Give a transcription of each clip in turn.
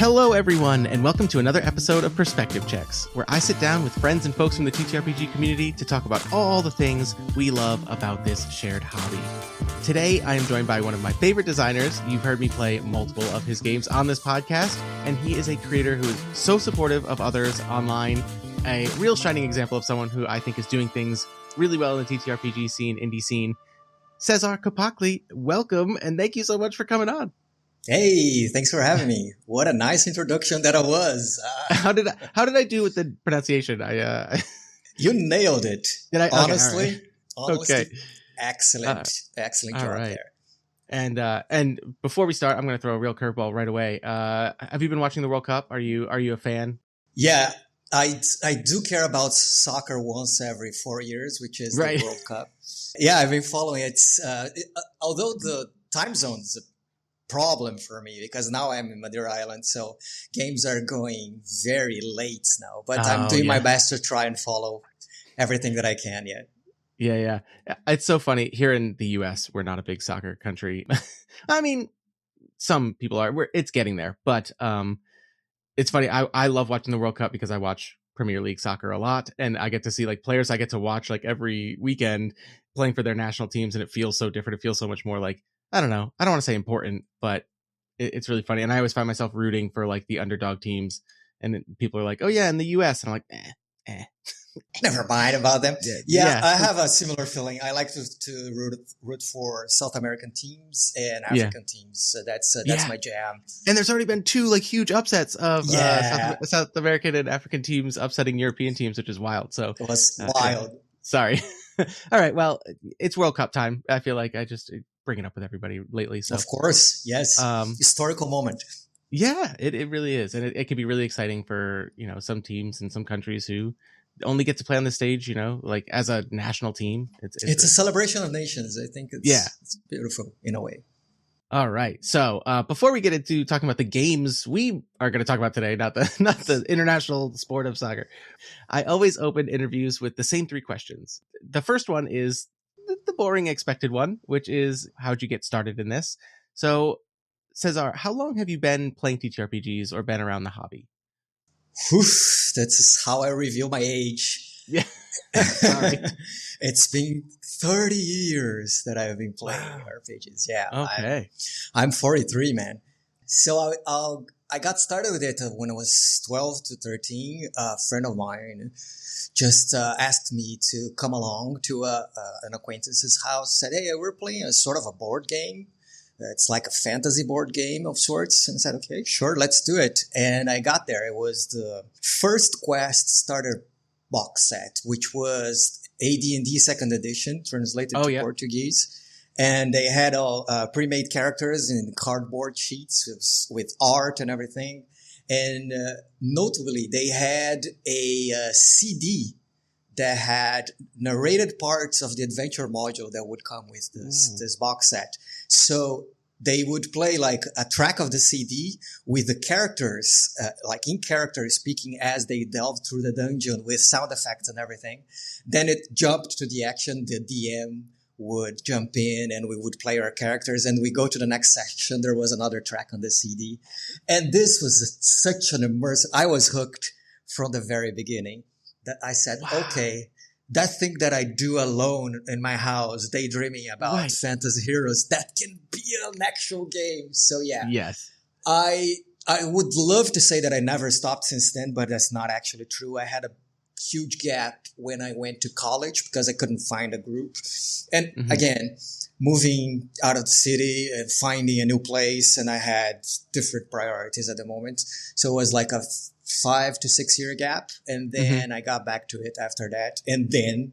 Hello, everyone, and welcome to another episode of Perspective Checks, where I sit down with friends and folks from the TTRPG community to talk about all the things we love about this shared hobby. Today, I am joined by one of my favorite designers. You've heard me play multiple of his games on this podcast, and he is a creator who is so supportive of others online, a real shining example of someone who I think is doing things really well in the TTRPG scene, indie scene. Cezar, Capacle, welcome, and thank you so much for coming on. Hey, thanks for having me. What a nice introduction that was. How did I do with the pronunciation? You nailed it. Did I? Honestly, Okay. Excellent job right. there. And before we start, I'm going to throw a real curveball right away. Have you been watching the World Cup? Are you a fan? Yeah, I do care about soccer once every 4 years, which is Right. the World Cup. Yeah, I've been following it. Although the time zone's a problem for me because now I'm in Madeira Island, so games are going very late now. But I'm doing my best to try and follow everything that I can. Yeah. It's so funny. Here in the US, we're not a big soccer country. I mean, some people are. It's getting there. But it's funny. I love watching the World Cup because I watch Premier League soccer a lot. And I get to see like players I get to watch like every weekend playing for their national teams. And it feels so different. It feels so much more like, I don't know. I don't want to say important, but it's really funny. And I always find myself rooting for like the underdog teams. And then people are like, oh yeah, in the US. And I'm like, Never mind about them. Yeah. I have a similar feeling. I like to root for South American teams and African teams. So that's my jam. And there's already been two like huge upsets of South American and African teams upsetting European teams, which is wild. So it was wild. Sorry. All right. Well, it's World Cup time. I feel like I just bring it up with everybody lately. So of course, yes. Historical moment. Yeah, it really is. And it can be really exciting for, some teams and some countries who only get to play on the stage, like as a national team. It's a celebration of nations. I think it's beautiful in a way. All right. So before we get into talking about the games we are going to talk about today, not the international sport of soccer, I always open interviews with the same three questions. The first one is the boring expected one, which is how'd you get started in this? So Cezar, how long have you been playing TTRPGs or been around the hobby? That's how I reveal my age. Yeah. Sorry. It's been 30 years that I've been playing RPGs. Yeah. Okay. I'm 43, man. So I got started with it when I was 12 to 13. A friend of mine just asked me to come along to an acquaintance's house. Said, hey, we're playing a sort of a board game. It's like a fantasy board game of sorts. And I said, okay, sure, let's do it. And I got there. It was the first Quest starter box set, which was AD&D second edition, translated to Portuguese. And they had all pre-made characters in cardboard sheets with art and everything. And notably, they had a CD that had narrated parts of the adventure module that would come with this box set. So they would play like a track of the CD with the characters, like in character speaking as they delved through the dungeon with sound effects and everything. Then it jumped to the action. The DM would jump in and we would play our characters and we go to the next section. There was another track on the CD. And this was such an immersive, I was hooked from the very beginning that I said, okay, that thing that I do alone in my house, daydreaming about fantasy heroes, that can be an actual game. So yeah. Yes. I would love to say that I never stopped since then, but that's not actually true. I had a huge gap when I went to college because I couldn't find a group. And again, moving out of the city and finding a new place, and I had different priorities at the moment. So it was like a 5 to 6 year gap. And then I got back to it after that and then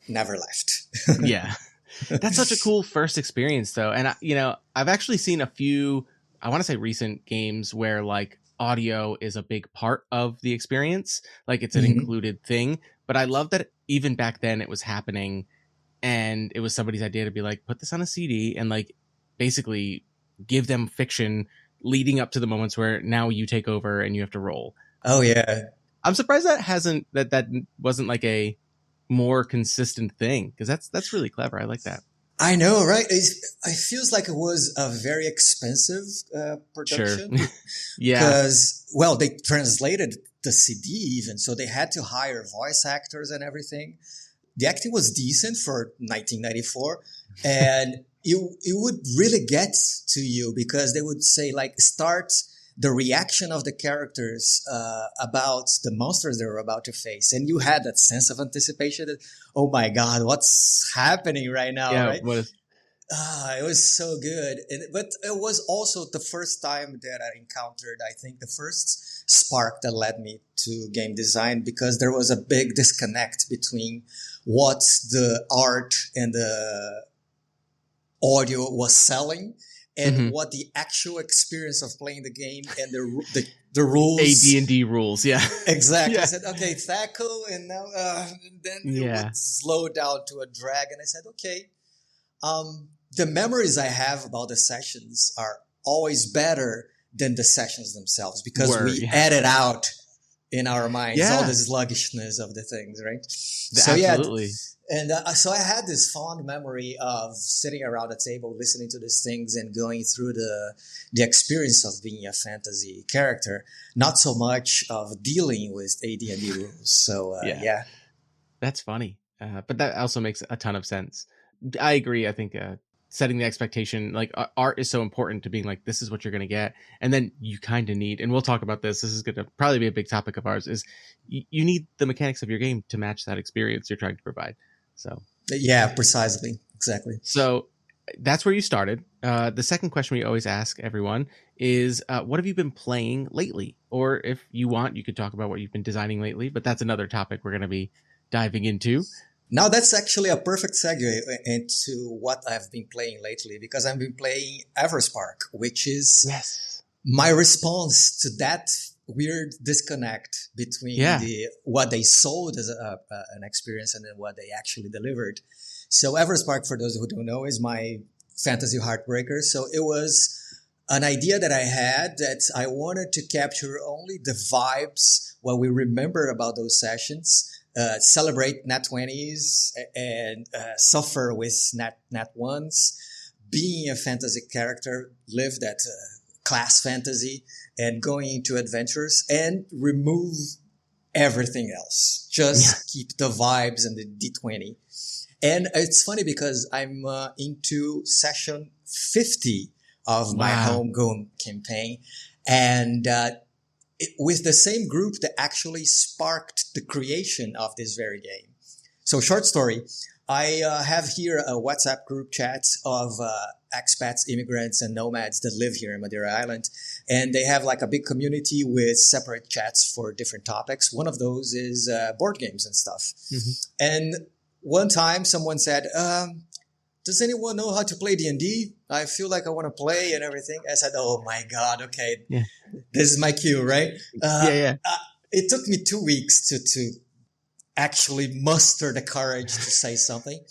never left. Yeah. That's such a cool first experience though. And I've actually seen a few, I want to say recent games where like audio is a big part of the experience. Like it's an included thing, but I love that even back then it was happening and it was somebody's idea to be like, put this on a CD and like basically give them fiction leading up to the moments where now you take over and you have to roll. Oh yeah. I'm surprised that wasn't like a more consistent thing because that's really clever. I like that. I know, right? It feels like it was a very expensive Sure. production Yeah. because, well, they translated the CD even, so they had to hire voice actors and everything. The acting was decent for 1994, and it would really get to you because they would say like start the reaction of the characters about the monsters they were about to face, and you had that sense of anticipation that, oh my god, what's happening right now, Yeah. right? What is, It was so good. But it was also the first time that I encountered, I think, the first spark that led me to game design because there was a big disconnect between what the art and the audio was selling and Mhm. what the actual experience of playing the game and the rules. AD&D rules. Yeah. Exactly. Yeah. I said, okay, Thaco, and now and then it Yeah. would slow down to a drag. And I said, okay, the memories I have about the sessions are always better than the sessions themselves because we Yeah. edit out in our minds all Yeah. the sluggishness of the things, right? Absolutely. And so I had this fond memory of sitting around a table, listening to these things, and going through the experience of being a fantasy character, not so much of dealing with AD&D rules. So yeah. That's funny. But that also makes a ton of sense. I agree. I think setting the expectation, like art is so important to being like, this is what you're going to get. And then you kind of need, and we'll talk about this. This is going to probably be a big topic of ours is you need the mechanics of your game to match that experience you're trying to provide. So, yeah, precisely. Exactly. So that's where you started. The second question we always ask everyone is, what have you been playing lately? Or if you want, you could talk about what you've been designing lately, but that's another topic we're going to be diving into. Now that's actually a perfect segue into what I've been playing lately because I've been playing Everspark, which is my response to that weird disconnect between what they sold as an experience and then what they actually delivered. So Everspark, for those who don't know, is my fantasy heartbreaker. So it was an idea that I had that I wanted to capture only the vibes, what we remember about those sessions. Celebrate Nat 20s and suffer with Nat 1s. Being a fantasy character, live that class fantasy and going into adventures and remove everything else. Just keep the vibes and the D20. And it's funny because I'm into session 50 of my homegrown campaign. And with the same group that actually sparked the creation of this very game. So short story, I have here a WhatsApp group chat of expats, immigrants, and nomads that live here in Madeira Island. And they have like a big community with separate chats for different topics. One of those is board games and stuff. Mm-hmm. And one time someone said, does anyone know how to play D&D? I feel like I want to play and everything. I said, oh my God, okay. Yeah. This is my cue, right? It took me 2 weeks to actually muster the courage to say something.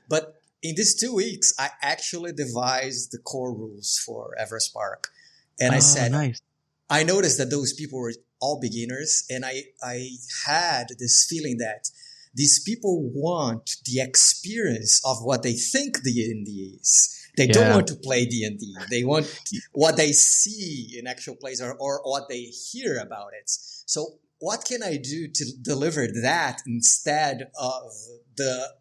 But in these 2 weeks, I actually devised the core rules for Everspark. And I said, nice. I noticed that those people were all beginners. And I had this feeling that these people want the experience of what they think D&D is. They don't want to play D&D. They want what they see in actual plays or what they hear about it. So what can I do to deliver that instead of the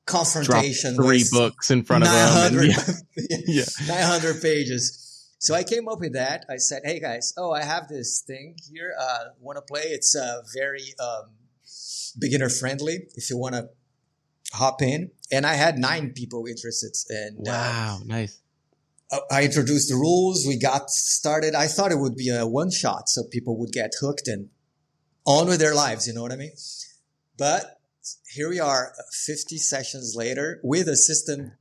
confrontation Drop 3 books in front of 900 pages. So I came up with that. I said, hey guys, I have this thing here. Want to play? It's very beginner friendly if you want to hop in. And I had 9 people interested. And wow, nice. I introduced the rules. We got started. I thought it would be a one shot so people would get hooked and on with their lives. You know what I mean? But here we are 50 sessions later with a system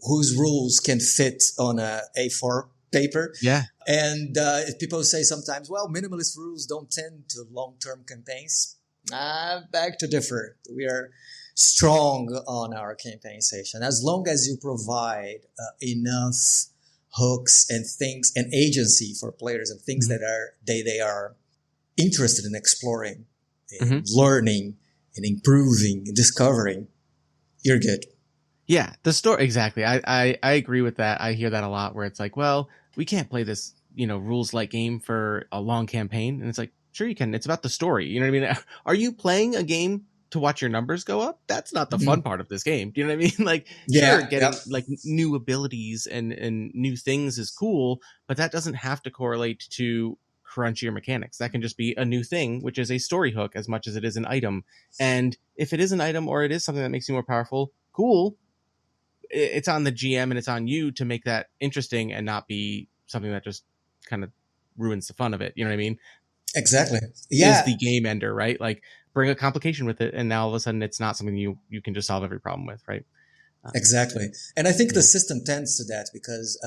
whose rules can fit on a A4 paper. Yeah. And people say sometimes, well, minimalist rules don't tend to long-term campaigns. Beg to differ. We are strong on our campaign session. As long as you provide enough hooks and things and agency for players and things that are they are interested in exploring, and learning and improving and discovering, you're good. Yeah, the story exactly. I agree with that. I hear that a lot where it's like, well, we can't play this, rules like game for a long campaign. And it's like, sure you can. It's about the story. You know what I mean? Are you playing a game to watch your numbers go up? That's not the fun Mhm. part of this game. Do you know what I mean? Like, sure, Yeah, getting yep. like new abilities and new things is cool, but that doesn't have to correlate to crunchier mechanics. That can just be a new thing, which is a story hook as much as it is an item. And if it is an item or it is something that makes you more powerful, cool, it's on the GM and it's on you to make that interesting and not be something that just kind of ruins the fun of it. You know what I mean? Exactly. Is Yeah, the game ender, right? Like bring a complication with it, and now all of a sudden it's not something you can just solve every problem with, right? exactly. And I think the Yeah. system tends to that because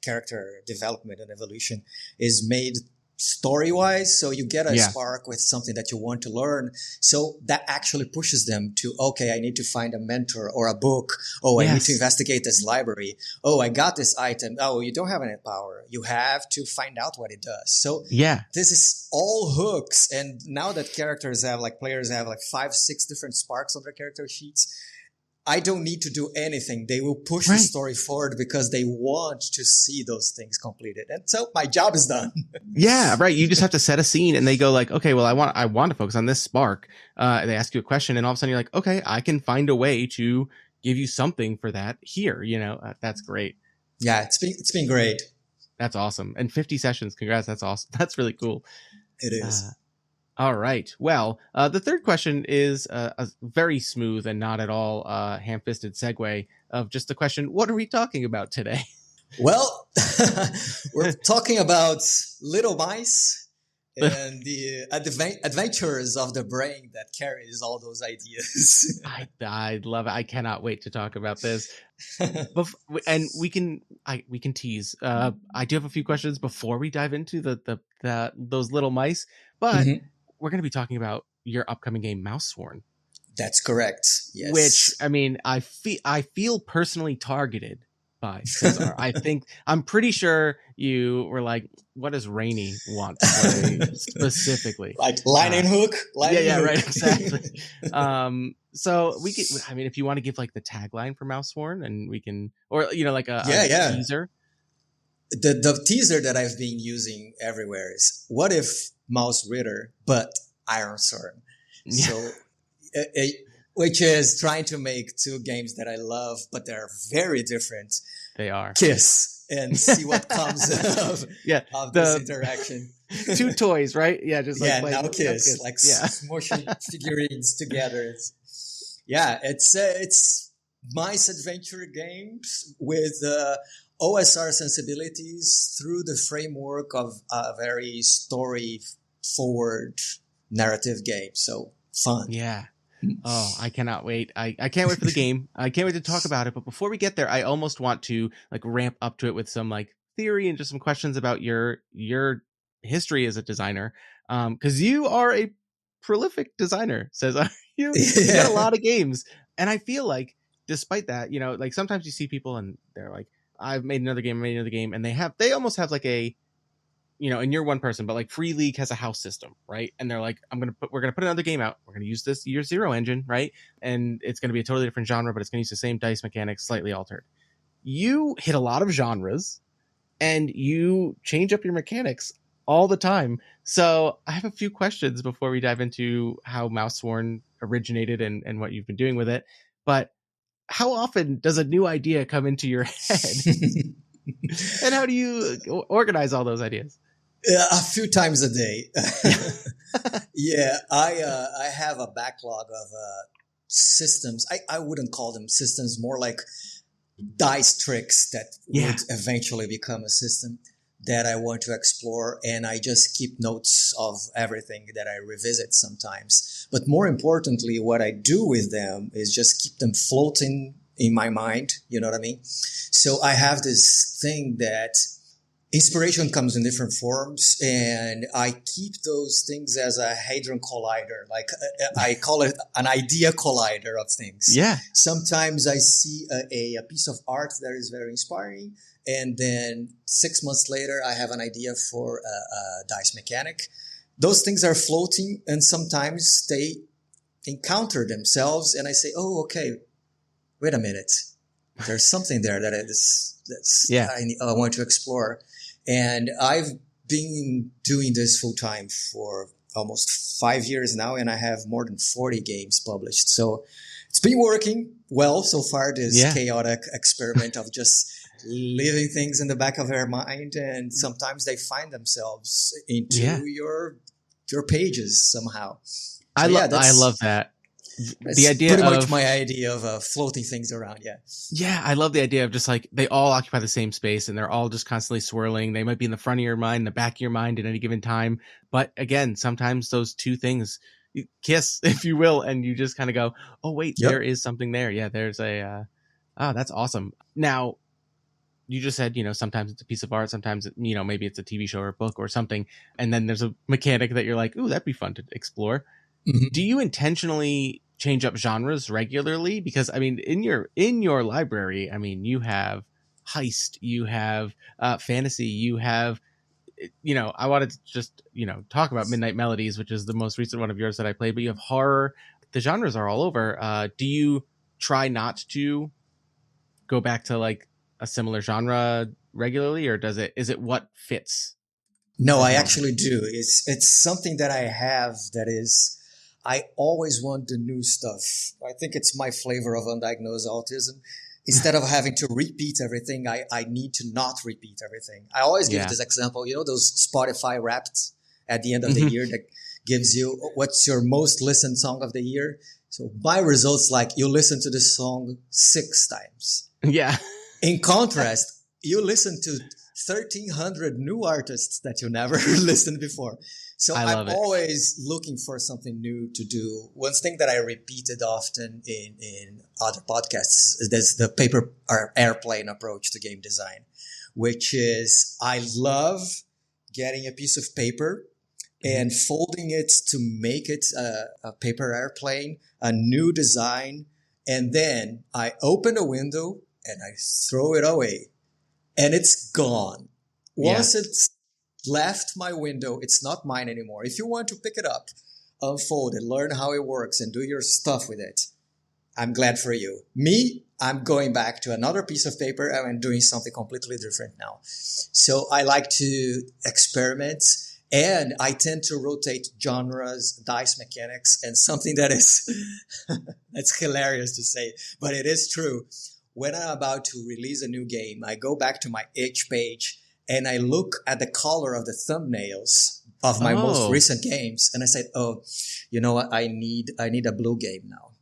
character development and evolution is made story wise. So you get a Yeah. spark with something that you want to learn. So that actually pushes them to, okay, I need to find a mentor or a book. Oh, I need to Yes. investigate this library. Oh, I got this item. Oh, you don't have any power. You have to find out what it does. So Yeah. this is all hooks. And now that players have like 5, 6 different sparks on their character sheets, I don't need to do anything. They will push the Right. story forward because they want to see those things completed. And so my job is done. Yeah, right. You just have to set a scene and they go like, okay, well, I want to focus on this spark. They ask you a question and all of a sudden you're like, okay, I can find a way to give you something for that here. That's great. Yeah, it's been great. That's awesome. And 50 sessions. Congrats. That's awesome. That's really cool. It Uh, is. all right. Well, the third question is a very smooth and not at all ham-fisted segue of just the question, what are we talking about today? Well, we're talking about little mice and the adventures of the brain that carries all those ideas. I love it. I cannot wait to talk about this. And we can tease. I do have a few questions before we dive into the those little mice, but Mhm. we're going to be talking about your upcoming game, Mausworn, That's correct. which Yes. I mean, I feel personally targeted by Cezar. I'm pretty sure you were like, "What does Rainey want to play specifically?" Like line Uh, and hook, line yeah, and yeah, hook. right, exactly. So we could, I mean, if you want to give like the tagline for Mausworn, and we can, or like Yeah, a yeah. teaser. The teaser that I've been using everywhere is what if Mouse Ritter but Iron Sword? Yeah, So, which is trying to make two games that I love, but they're very different. they are. Kiss and see what comes Yeah, of this the interaction. two toys, right? Yeah, just like Yeah, play. now Kiss, like Yeah, smushing figurines together. It's mice adventure games with OSR sensibilities through the framework of a very story forward narrative game. So fun. yeah. Oh, I cannot wait. I can't wait for the game. I can't wait to talk about it. But before we get there, I almost want to like ramp up to it with some like theory and just some questions about your history as a designer. Because you are a prolific designer, Cesar. You got a Yeah. lot of games. And I feel like despite that, like sometimes you see people and they're like, I've made another game, and they almost have like a and you're one person, but like Free League has a house system, right? And they're like, we're gonna put another game out. We're gonna use this Year Zero engine, right? And it's gonna be a totally different genre, but it's gonna use the same dice mechanics, slightly altered. You hit a lot of genres, and you change up your mechanics all the time. So I have a few questions before we dive into how Mausworn originated and what you've been doing with it. But how often does a new idea come into your head, and how do you organize all those ideas? A few times a day. Yeah, I have a backlog of systems. I wouldn't call them systems, more like dice tricks that Yeah. would eventually become a system that I want to explore. And I just keep notes of everything that I revisit sometimes. But more importantly, what I do with them is just keep them floating in my mind. You know what I mean? So I have this thing that inspiration comes in different forms, and I keep those things as a hadron collider. Like I call it an idea collider of things. Yeah. Sometimes I see a piece of art that is very inspiring, and then 6 months later, I have an idea for a dice mechanic. Those things are floating, and sometimes they encounter themselves, and I say, "Oh, okay, wait a minute. there's something there that's Yeah. I want to explore. And I've been doing this full time for almost 5 years now, and I have more than 40 games published. So it's been working well so far, this chaotic experiment of just leaving things in the back of our mind, and sometimes they find themselves into your pages somehow. So I love that. That's the idea pretty of much my idea of floating things around. Yeah, I love the idea of just like they all occupy the same space and they're all just constantly swirling. They might be in the front of your mind, the back of your mind at any given time. But again, sometimes those two things kiss, if you will, and you just kind of go, oh, wait, Yep. there is something there. Yeah, there's that's awesome. Now, you just said, sometimes it's a piece of art, sometimes, maybe it's a TV show or a book or something. And then there's a mechanic that you're like, ooh, that'd be fun to explore. Mm-hmm. Do you intentionally change up genres regularly? Because I mean, in your library, I mean, you have heist, you have fantasy, you have, I wanted to just, talk about Midnight Melodies, which is the most recent one of yours that I played, but you have horror. The genres are all over. Do you try not to go back to like a similar genre regularly, or is it what fits? No, I actually do. It's something that I have that is, I always want the new stuff. I think it's my flavor of undiagnosed autism. Instead of having to repeat everything, I need to not repeat everything. I always give this example, those Spotify Wrapped at the end of the year that gives you what's your most listened song of the year. So my results, like you listen to this song 6 times. Yeah. In contrast, you listen to 1,300 new artists that you never listened before. So I'm always looking for something new to do. One thing that I repeated often in other podcasts is the paper or airplane approach to game design, which is I love getting a piece of paper and folding it to make it a paper airplane, a new design. And then I open a window and I throw it away. And it's gone. Once it's left my window, it's not mine anymore. If you want to pick it up, unfold it, learn how it works, and do your stuff with it, I'm glad for you. Me, I'm going back to another piece of paper and I'm doing something completely different now. So I like to experiment, and I tend to rotate genres, dice mechanics, and something that is that's hilarious to say, but it is true. When I'm about to release a new game, I go back to my itch page and I look at the color of the thumbnails of my most recent games, and I said, "Oh, you know what? I need a blue game now.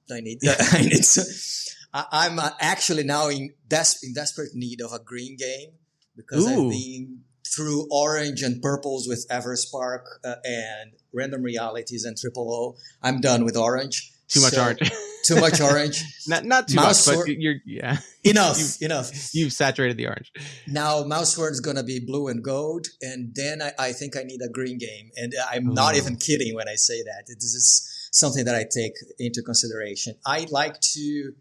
I'm actually now in desperate need of a green game because I've been through orange and purples with Everspark and Random Realities and Triple-O. I'm done with orange. Too much orange. Too much orange. Not too much, but enough. You've saturated the orange. Now Mausworn is going to be blue and gold, and then I think I need a green game. And I'm not even kidding when I say that. This is something that I take into consideration. I like to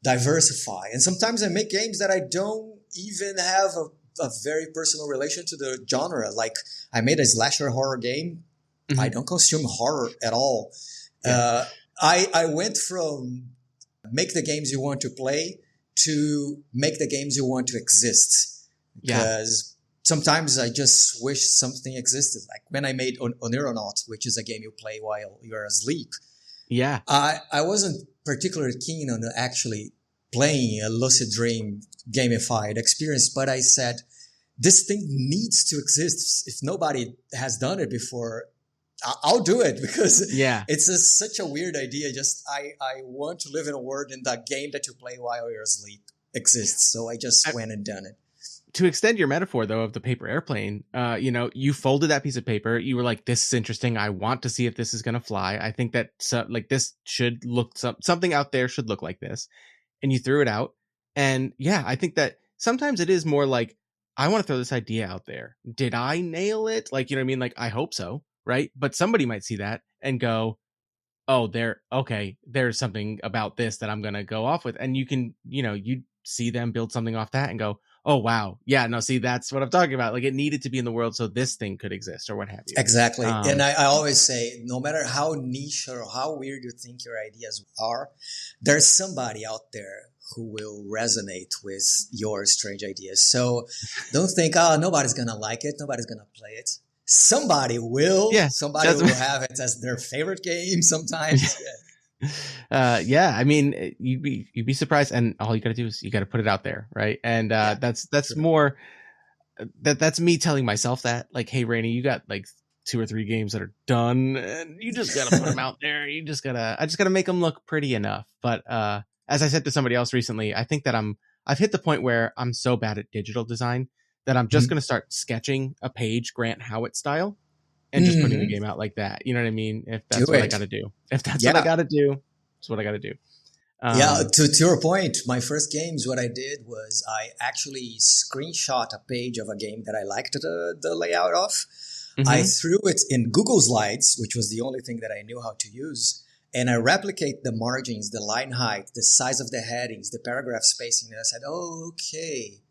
diversify, and sometimes I make games that I don't even have a very personal relation to the genre. Like I made a slasher horror game. I don't consume horror at all. I went from make the games you want to play to make the games you want to exist. Because sometimes I just wish something existed. Like when I made Oneironaut, which is a game you play while you're asleep. Yeah. I wasn't particularly keen on actually playing a lucid dream gamified experience, but I said, this thing needs to exist. If nobody has done it before, I'll do it, because it's such a weird idea. Just I want to live in a world in that game that you play while you're asleep exists. So I just went and done it. To extend your metaphor though of the paper airplane, you folded that piece of paper. You were like, "This is interesting. I want to see if this is going to fly. I think that this should look something out there should look like this," and you threw it out. And I think that sometimes it is more like, I want to throw this idea out there. Did I nail it? Like, you know what I mean? Like, I hope so. Right. But somebody might see that and go, oh, there's something about this that I'm going to go off with. And you can, you see them build something off that and go, oh, wow. Yeah, no, see, that's what I'm talking about. Like, it needed to be in the world so this thing could exist or what have you. Exactly. And I always say, no matter how niche or how weird you think your ideas are, there's somebody out there who will resonate with your strange ideas. So don't think, oh, nobody's going to like it. Nobody's going to play it. Somebody will. Yeah, Somebody will have it as their favorite game sometimes. Yeah. I mean, you'd be surprised, and all you got to do is you got to put it out there, right? And that's true. More that's me telling myself that, like, hey, Rainey, you got like 2 or 3 games that are done, and you just gotta put them out there. I just gotta make them look pretty enough. But as I said to somebody else recently, I think that I've hit the point where I'm so bad at digital design that I'm just gonna start sketching a page Grant Howitt style and just putting the game out like that. You know what I mean? If that's what I gotta do. If that's what I gotta do, it's what I gotta do. To your point, my first games, what I did was I actually screenshot a page of a game that I liked the layout of. Mm-hmm. I threw it in Google Slides, which was the only thing that I knew how to use. And I replicate the margins, the line height, the size of the headings, the paragraph spacing. And I said, oh, okay.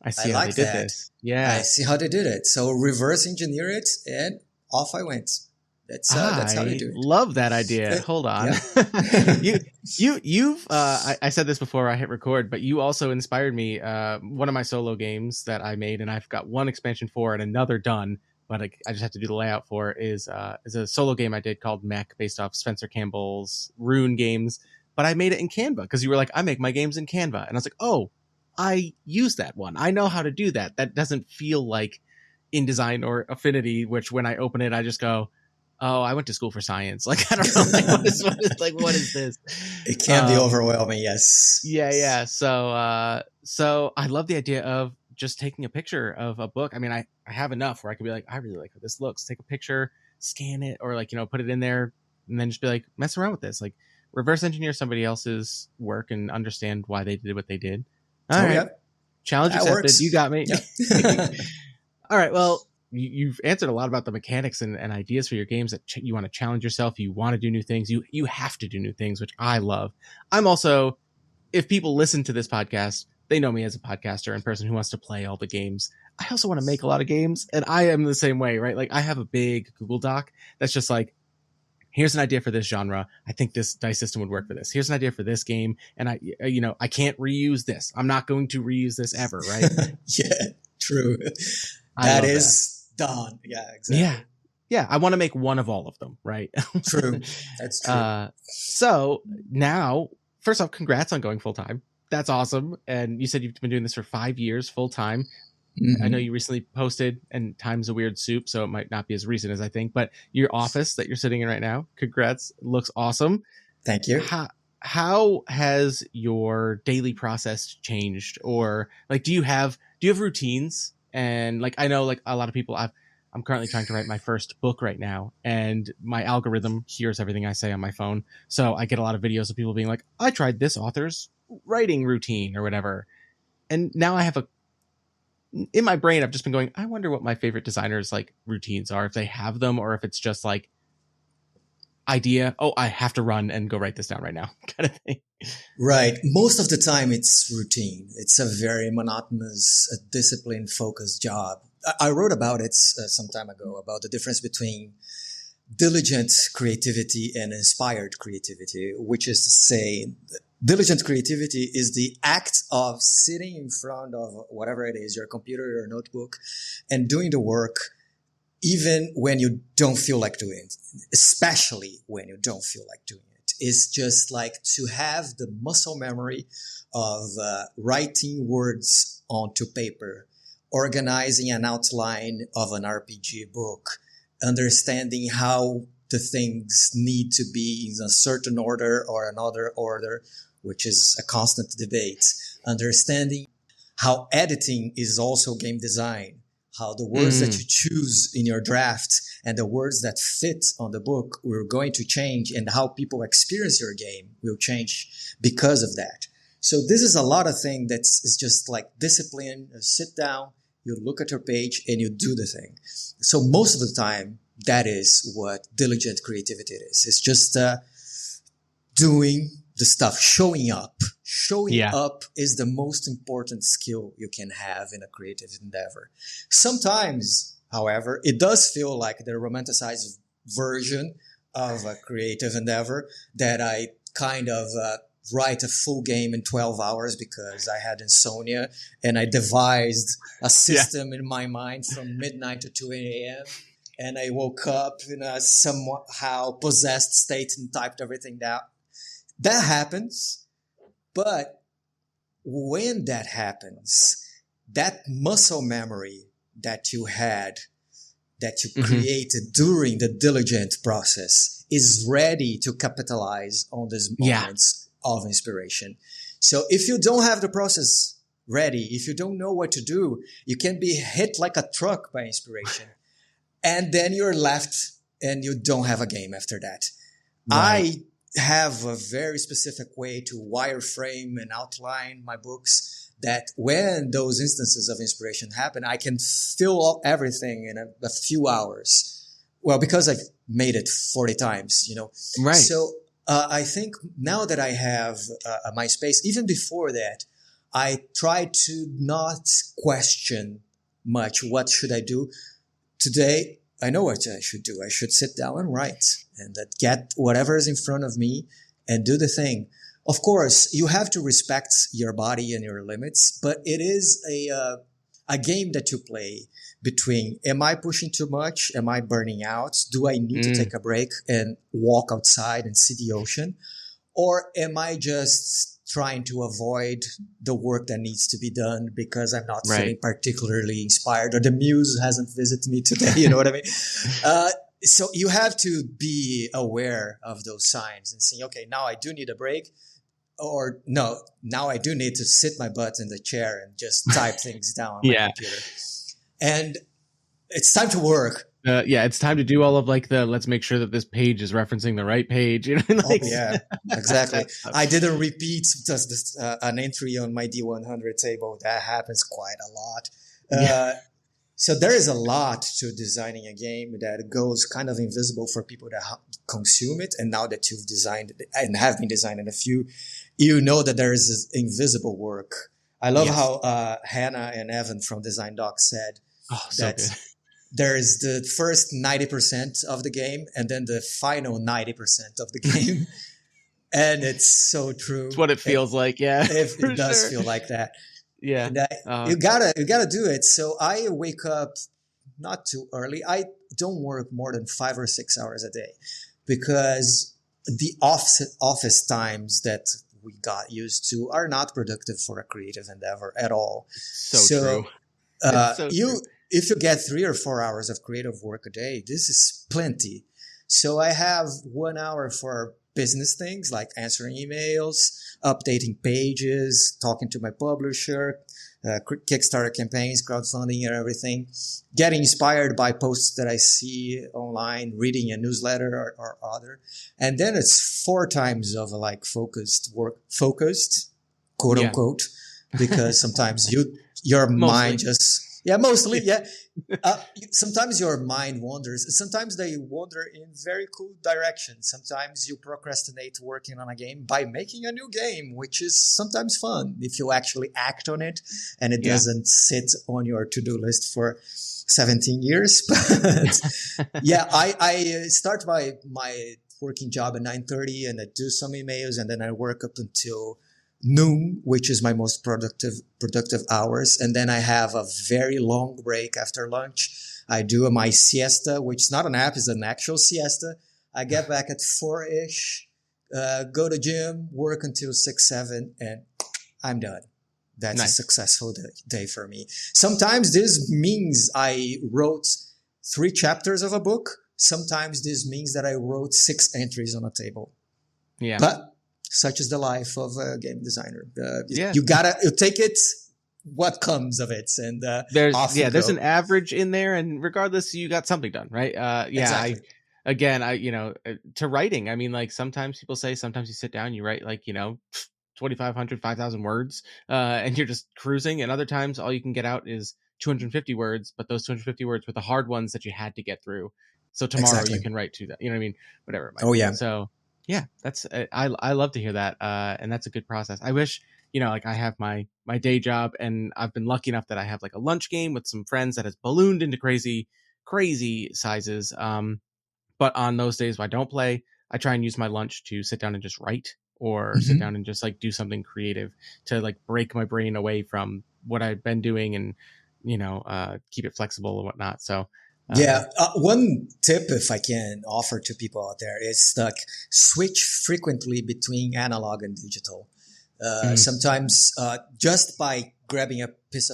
I see how they did this. Yeah. I see how they did it. So reverse engineer it, and off I went. That's how they do it. Love that idea. Hold on. You've I said this before I hit record, but you also inspired me. One of my solo games that I made, and I've got one expansion for and another done, but I just have to do the layout for, is a solo game I did called Mech, based off Spencer Campbell's Rune games. But I made it in Canva because you were like, I make my games in Canva. And I was like, oh, I use that one. I know how to do that. That doesn't feel like InDesign or Affinity, which when I open it, I just go, oh, I went to school for science. Like, I don't know. Like, what is this? It can be overwhelming. Yes. Yeah. So I love the idea of just taking a picture of a book. I mean, I have enough where I could be like, I really like how this looks. Take a picture, scan it, or like, put it in there, and then just be like, mess around with this. Like, reverse engineer somebody else's work and understand why they did what they did. All right. Yeah. Challenge accepted. Works. You got me. Yeah. All right. Well, you've answered a lot about the mechanics and ideas for your games, that you want to challenge yourself. You want to do new things. You have to do new things, which I love. I'm also, if people listen to this podcast, they know me as a podcaster and person who wants to play all the games. I also want to make a lot of games, and I am the same way, right? Like, I have a big Google Doc that's just like, here's an idea for this genre. I think this dice system would work for this. Here's an idea for this game. And I can't reuse this. I'm not going to reuse this ever, right? Yeah, true. That is done. Yeah, exactly. Yeah. I want to make one of all of them, right? True. That's true. So now, first off, congrats on going full time. That's awesome. And you said you've been doing this for 5 years full time. Mm-hmm. I know you recently posted, and time's a weird soup, so it might not be as recent as I think, but your office that you're sitting in right now, congrats, looks awesome. Thank you. How has your daily process changed? Or like, do you have routines? And like, I know like a lot of people, I'm currently trying to write my first book right now, and my algorithm hears everything I say on my phone. So I get a lot of videos of people being like, I tried this author's writing routine or whatever. And now I have in my brain, I've just been going, I wonder what my favorite designers' like routines are, if they have them, or if it's just like idea, oh, I have to run and go write this down right now kind of thing. Right. Most of the time it's routine. It's a very monotonous, discipline focused job. I wrote about it some time ago, about the difference between diligent creativity and inspired creativity, which is to say, diligent creativity is the act of sitting in front of whatever it is, your computer, your notebook, and doing the work even when you don't feel like doing it, especially when you don't feel like doing it. It's just like to have the muscle memory of writing words onto paper, organizing an outline of an RPG book, understanding how the things need to be in a certain order or another order, which is a constant debate. Understanding how editing is also game design, how the words that you choose in your draft and the words that fit on the book are going to change, and how people experience your game will change because of that. So this is a lot of thing is just like discipline. You sit down, you look at your page, and you do the thing. So most of the time, that is what diligent creativity is. It's just doing the stuff, showing up. Showing up is the most important skill you can have in a creative endeavor. Sometimes, however, it does feel like the romanticized version of a creative endeavor that I kind of write a full game in 12 hours because I had insomnia, and I devised a system in my mind from midnight to 2 a.m. And I woke up in a somehow possessed state and typed everything down. That happens. But when that happens, that muscle memory that you had, that you created during the diligent process, is ready to capitalize on these moments of inspiration. So if you don't have the process ready, if you don't know what to do, you can be hit like a truck by inspiration. And then you're left and you don't have a game after that. Right. I have a very specific way to wireframe and outline my books that when those instances of inspiration happen, I can fill up everything in a few hours. Well, because I've made it 40 times, Right. So I think now that I have my space, even before that, I try to not question much. What should I do? Today, I know what I should do. I should sit down and write and get whatever is in front of me and do the thing. Of course, you have to respect your body and your limits, but it is a game that you play between, am I pushing too much? Am I burning out? Do I need to take a break and walk outside and see the ocean? Or am I just trying to avoid the work that needs to be done because I'm not feeling particularly inspired, or the muse hasn't visited me today? You know what I mean? So you have to be aware of those signs and saying, okay, now I do need a break, or no, now I do need to sit my butt in the chair and just type things down on my computer. And it's time to work. It's time to do all of let's make sure that this page is referencing the right page. Exactly. I didn't repeat just an entry on my D100 table. That happens quite a lot. So there is a lot to designing a game that goes kind of invisible for people that consume it. And now that you've designed it and have been designing a few, you know that there is this invisible work. I love how Hannah and Evan from Design Doc said that there is the first 90% of the game and then the final 90% of the game. And it's so true. It's what it feels like. Yeah, it does feel like that. Yeah. And you gotta do it. So I wake up not too early. I don't work more than 5 or 6 hours a day because the office times that we got used to are not productive for a creative endeavor at all. So true. If you get 3 or 4 hours of creative work a day, this is plenty. So I have 1 hour for business things like answering emails, updating pages, talking to my publisher, Kickstarter campaigns, crowdfunding and everything, getting inspired by posts that I see online, reading a newsletter or other. And then it's 4 times of focused, quote unquote, because sometimes your mind just... mostly. Sometimes your mind wanders. Sometimes they wander in very cool directions. Sometimes you procrastinate working on a game by making a new game, which is sometimes fun if you actually act on it and it doesn't sit on your to-do list for 17 years. But I start my working job at 9:30 and I do some emails and then I work up until noon, which is my most productive hours. And then I have a very long break after lunch. I do my siesta, which is not an app, it's an actual siesta. I get back at 4-ish, go to gym, work until 6, 7, and I'm done. That's nice. A successful day for me. Sometimes this means I wrote 3 chapters of a book. Sometimes this means that I wrote 6 entries on a table. Yeah. But such is the life of a game designer. You take it, what comes of it, and there's an average in there, and regardless, you got something done, right? Exactly. To writing. I mean, sometimes people say sometimes you sit down, you write 2,500, 5,000 words, and you're just cruising, and other times all you can get out is 250 words, but those 250 words were the hard ones that you had to get through. So tomorrow you can write to that. You know what I mean? Whatever. So. Yeah, that's I love to hear that, and that's a good process. I wish, I have my day job, and I've been lucky enough that I have a lunch game with some friends that has ballooned into crazy sizes. But on those days when I don't play, I try and use my lunch to sit down and just write. or sit down and just like do something creative to like break my brain away from what I've been doing and, keep it flexible and whatnot. So, one tip, if I can offer to people out there, is like switch frequently between analog and digital. Sometimes just by grabbing a piece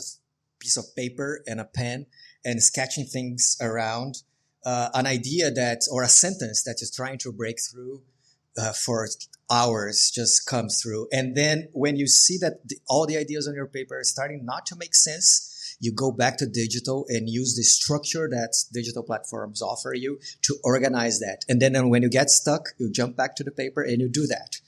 of paper and a pen and sketching things around, an idea or a sentence that you're trying to break through for hours just comes through. And then when you see that all the ideas on your paper are starting not to make sense, you go back to digital and use the structure that digital platforms offer you to organize that. And then when you get stuck, you jump back to the paper and you do that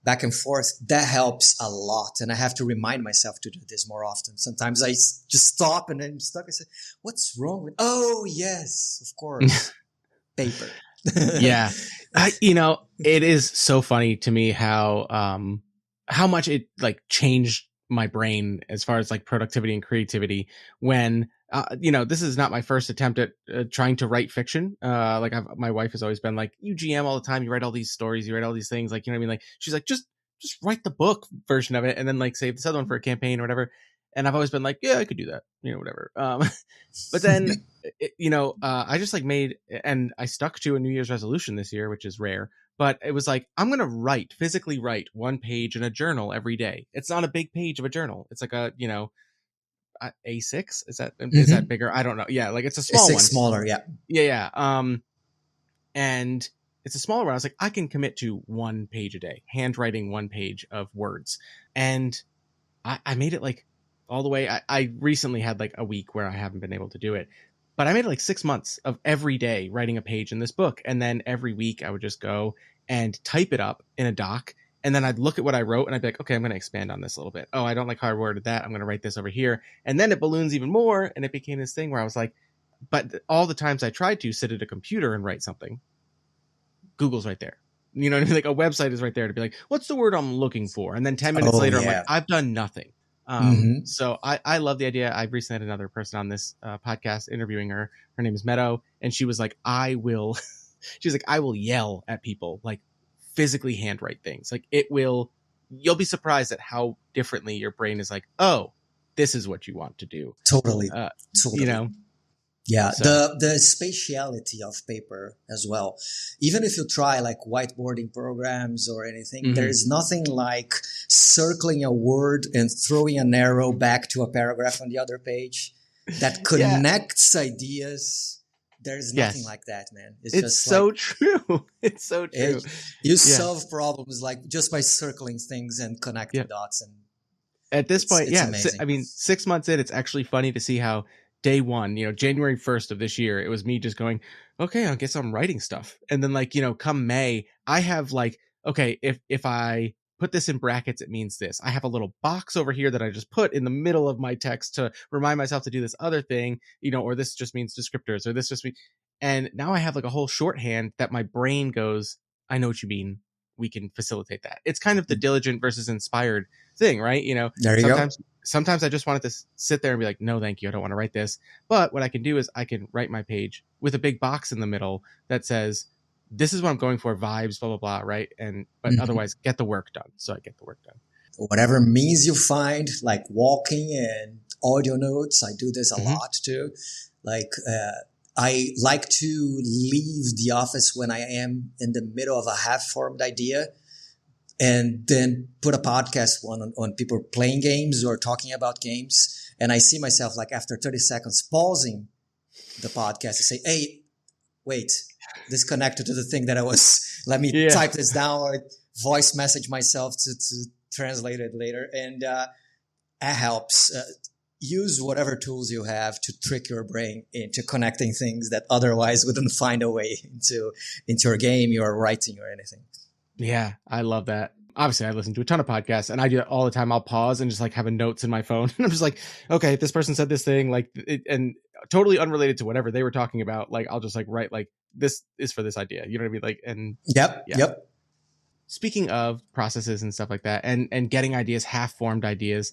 back and forth. That helps a lot. And I have to remind myself to do this more often. Sometimes I just stop and I'm stuck. I say, what's wrong with, oh yes, of course, paper. Yeah. It is so funny to me how much it like changed my brain as far as like productivity and creativity when, this is not my first attempt at trying to write fiction. My wife has always been like, you GM all the time. You write all these stories, you write all these things. Like, you know what I mean? Like, she's like, just write the book version of it and then like save this other one for a campaign or whatever. And I've always been like, yeah, I could do that, whatever. But then, I just like and I stuck to a New Year's resolution this year, which is rare. But it was like, I'm going to physically write one page in a journal every day. It's not a big page of a journal. It's like a, A6. Is that bigger? I don't know. Yeah. Like it's a small one. Smaller. Yeah. Yeah. And it's a smaller one. I was like, I can commit to one page a day, handwriting one page of words. And I made it like all the way. I recently had like a week where I haven't been able to do it. But I made it like 6 months of every day writing a page in this book. And then every week I would just go and type it up in a doc. And then I'd look at what I wrote and I'd be like, okay, I'm going to expand on this a little bit. Oh, I don't like how I worded that. I'm going to write this over here. And then it balloons even more. And it became this thing where I was like, but all the times I tried to sit at a computer and write something, Google's right there. You know what I mean? Like a website is right there to be like, what's the word I'm looking for? And then 10 minutes later, I'm like, I've done nothing. So I love the idea. I recently had another person on this podcast interviewing her. Her name is Meadow. And she was like, I will yell at people, like physically handwrite things. Like you'll be surprised at how differently your brain is like, oh, this is what you want to do. Totally. Yeah, So. the spatiality of paper as well. Even if you try like whiteboarding programs or anything, there's nothing like circling a word and throwing an arrow back to a paragraph on the other page that connects ideas. There's nothing like that, man. It's just so true. It's so true. You solve problems like just by circling things and connecting dots. And at this point, it's amazing. I mean, 6 months in, it's actually funny to see how day one, January 1st of this year, it was me just going, okay, I guess I'm writing stuff. And then like, come May, I have like, okay, if I put this in brackets, it means this. I have a little box over here that I just put in the middle of my text to remind myself to do this other thing, or this just means descriptors, or this just means, and now I have like a whole shorthand that my brain goes, I know what you mean. We can facilitate that. It's kind of the diligent versus inspired thing, right? There you go. Sometimes I just wanted to sit there and be like, no, thank you. I don't want to write this. But what I can do is I can write my page with a big box in the middle that says, this is what I'm going for, vibes, blah, blah, blah, right? But otherwise, get the work done. So I get the work done. Whatever means you find, like walking and audio notes. I do this a lot too. Like, I like to leave the office when I am in the middle of a half-formed idea and then put a podcast on people playing games or talking about games. And I see myself like after 30 seconds pausing the podcast and say, hey, wait, this connected to the thing that let me type this down or voice message myself to translate it later. And that helps. Use whatever tools you have to trick your brain into connecting things that otherwise wouldn't find a way into your game, your writing or anything. Yeah, I love that. Obviously, I listen to a ton of podcasts and I do it all the time. I'll pause and just like have a notes in my phone. And I'm just like, okay, this person said this thing, like, and totally unrelated to whatever they were talking about. Like, I'll just like write like, this is for this idea. You know what I mean? Like, and Yep. Speaking of processes and stuff like that and getting ideas, half-formed ideas.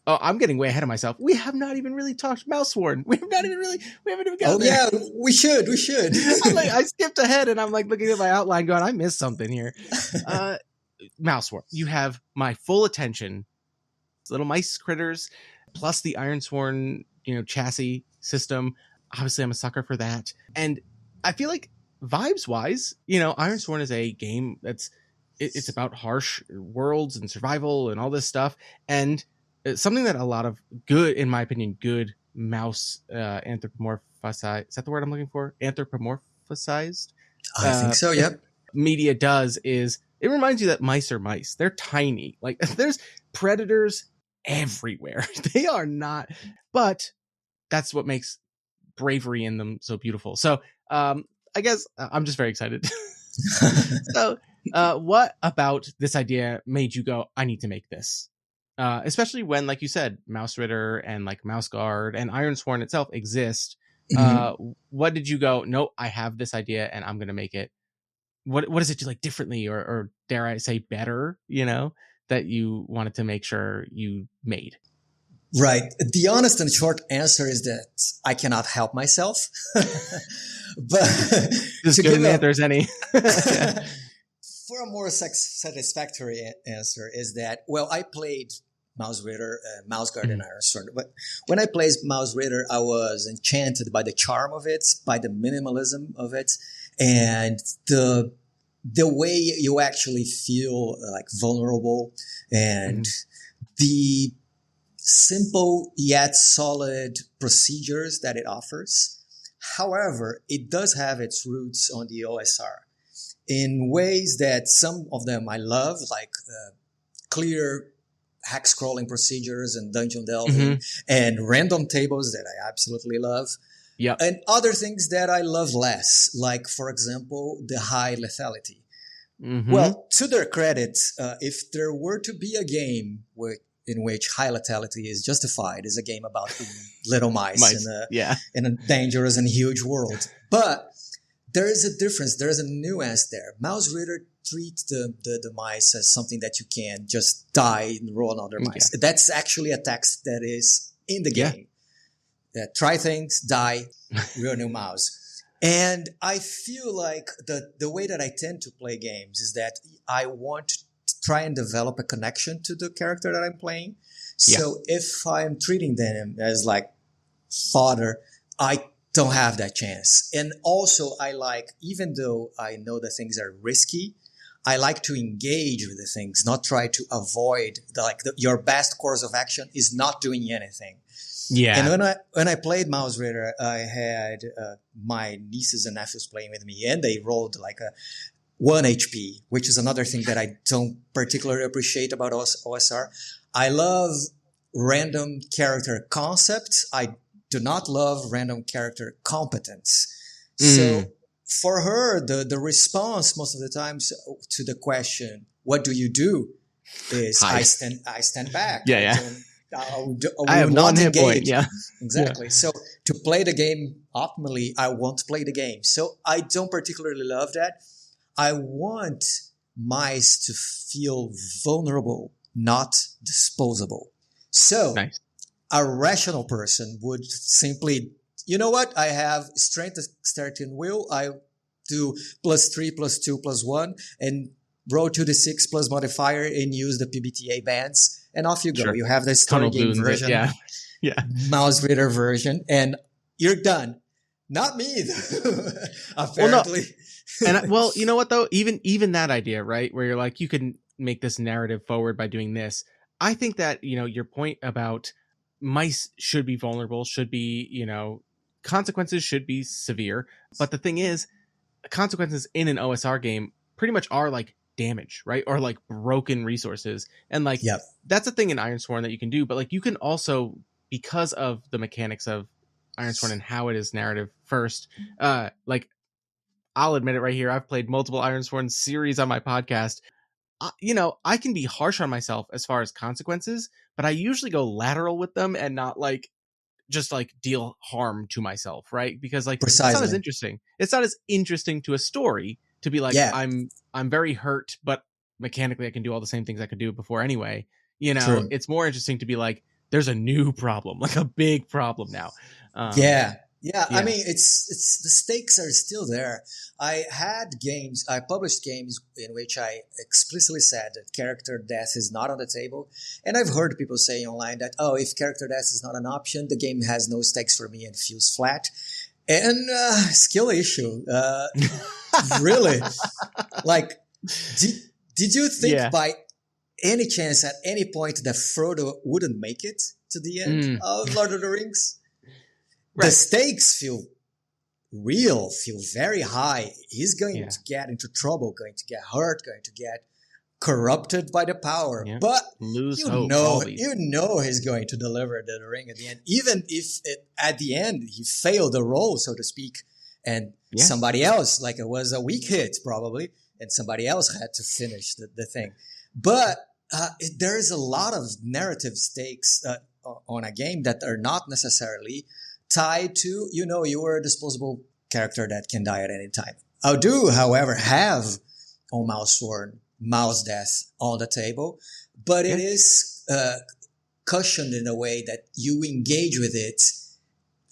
Oh, I'm getting way ahead of myself. We have not even really talked Mausworn. We haven't even gotten there. Yeah, we should. I'm like, I skipped ahead and I'm like looking at my outline going, I missed something here. Mausworn, you have my full attention. Little mice critters, plus the Ironsworn, chassis system. Obviously, I'm a sucker for that. And I feel like vibes wise, Ironsworn is a game it's about harsh worlds and survival and all this stuff. And it's something that a lot of good, in my opinion, good mouse anthropomorphized, is that the word I'm looking for? Anthropomorphized? I think so, yep. Media does is it reminds you that mice are mice. They're tiny. Like there's predators everywhere. They are not, but that's what makes bravery in them so beautiful. So I guess I'm just very excited. So what about this idea made you go, I need to make this? Especially when, like you said, Mouse Ritter and like Mouse Guard and Ironsworn itself exist. What did you go, no, I have this idea and I'm going to make it? What is it you like differently or dare I say better, that you wanted to make sure you made? Right. The honest and short answer is that I cannot help myself. But as good an answer as any. For a more satisfactory answer is that, well, I played Mouse Ritter, Mouse Guard, and Ironsworn. But when I played Mouse Ritter, I was enchanted by the charm of it, by the minimalism of it, and the way you actually feel like vulnerable, and the simple yet solid procedures that it offers. However, it does have its roots on the OSR in ways that some of them I love, like clear hack scrolling procedures and dungeon delving and random tables that I absolutely love. Yeah. And other things that I love less, like, for example, the high lethality. Well, to their credit, if there were to be a game in which high lethality is justified, is a game about little mice. In a dangerous and huge world. But there is a difference. There is a nuance there. Mouse Ritter treats the mice as something that you can just die and roll on other mice. Yeah. That's actually a text that is in the game. Try things, die, real new mouse. And I feel like the way that I tend to play games is that I want to try and develop a connection to the character that I'm playing. So if I'm treating them as like fodder, I don't have that chance. And also I like, even though I know that things are risky, I like to engage with the things, not try to avoid your best course of action is not doing anything. Yeah. And when I played Mouse Ritter, I had my nieces and nephews playing with me, and they rolled like a 1 HP, which is another thing that I don't particularly appreciate about OSR. I love random character concepts. I do not love random character competence. So for her, the response most of the times to the question, "What do you do?" is I stand back. I have one hit point. Yeah, exactly. Yeah. So to play the game optimally, I want to play the game. So I don't particularly love that. I want mice to feel vulnerable, not disposable. So a rational person would simply, you know what? I have strength, dexterity, and will. I do +3, +2, +1, and roll 2d6 plus modifier and use the PBTA bands. And off you go. Sure. You have the story game version, Mouse Ritter version, and you're done. Not me, though. Apparently. Well, you know what though? Even that idea, right, where you're like, you can make this narrative forward by doing this. I think that your point about mice should be vulnerable, should be consequences should be severe. But the thing is, consequences in an OSR game pretty much are like damage, right? Or like broken resources. And like that's a thing in Ironsworn that you can do, but like you can also, because of the mechanics of Ironsworn and how it is narrative first, like I'll admit it right here, I've played multiple Ironsworn series on my podcast. I can be harsh on myself as far as consequences, but I usually go lateral with them and not like just like deal harm to myself, right? Because like it's not as interesting. It's not as interesting to a story to be like, I'm very hurt, but mechanically I can do all the same things I could do before anyway. It's more interesting to be like, there's a new problem, like a big problem now. Yeah, I Yeah. mean, it's the stakes are still there. I published games in which I explicitly said that character death is not on the table, and I've heard people say online that, oh, if character death is not an option, the game has no stakes for me and feels flat. And skill issue, really, like, did did you think Yeah. by any chance at any point that Frodo wouldn't make it to the end Mm, of Lord of the Rings? The right. stakes feel real, feel very high. He's going Yeah. to get into trouble, going to get hurt, going to get corrupted by the power. Yeah. But Lose hope. All these. you know he's going to deliver the ring at the end, even if at the end he failed the role, so to speak, and Yeah. somebody else, like it was a weak hit probably, and somebody else had to finish the thing. But there is a lot of narrative stakes on a game that are not necessarily tied to, you are a disposable character that can die at any time. I do, however, have on Mausworn mouse death on the table, but it is cushioned in a way that you engage with it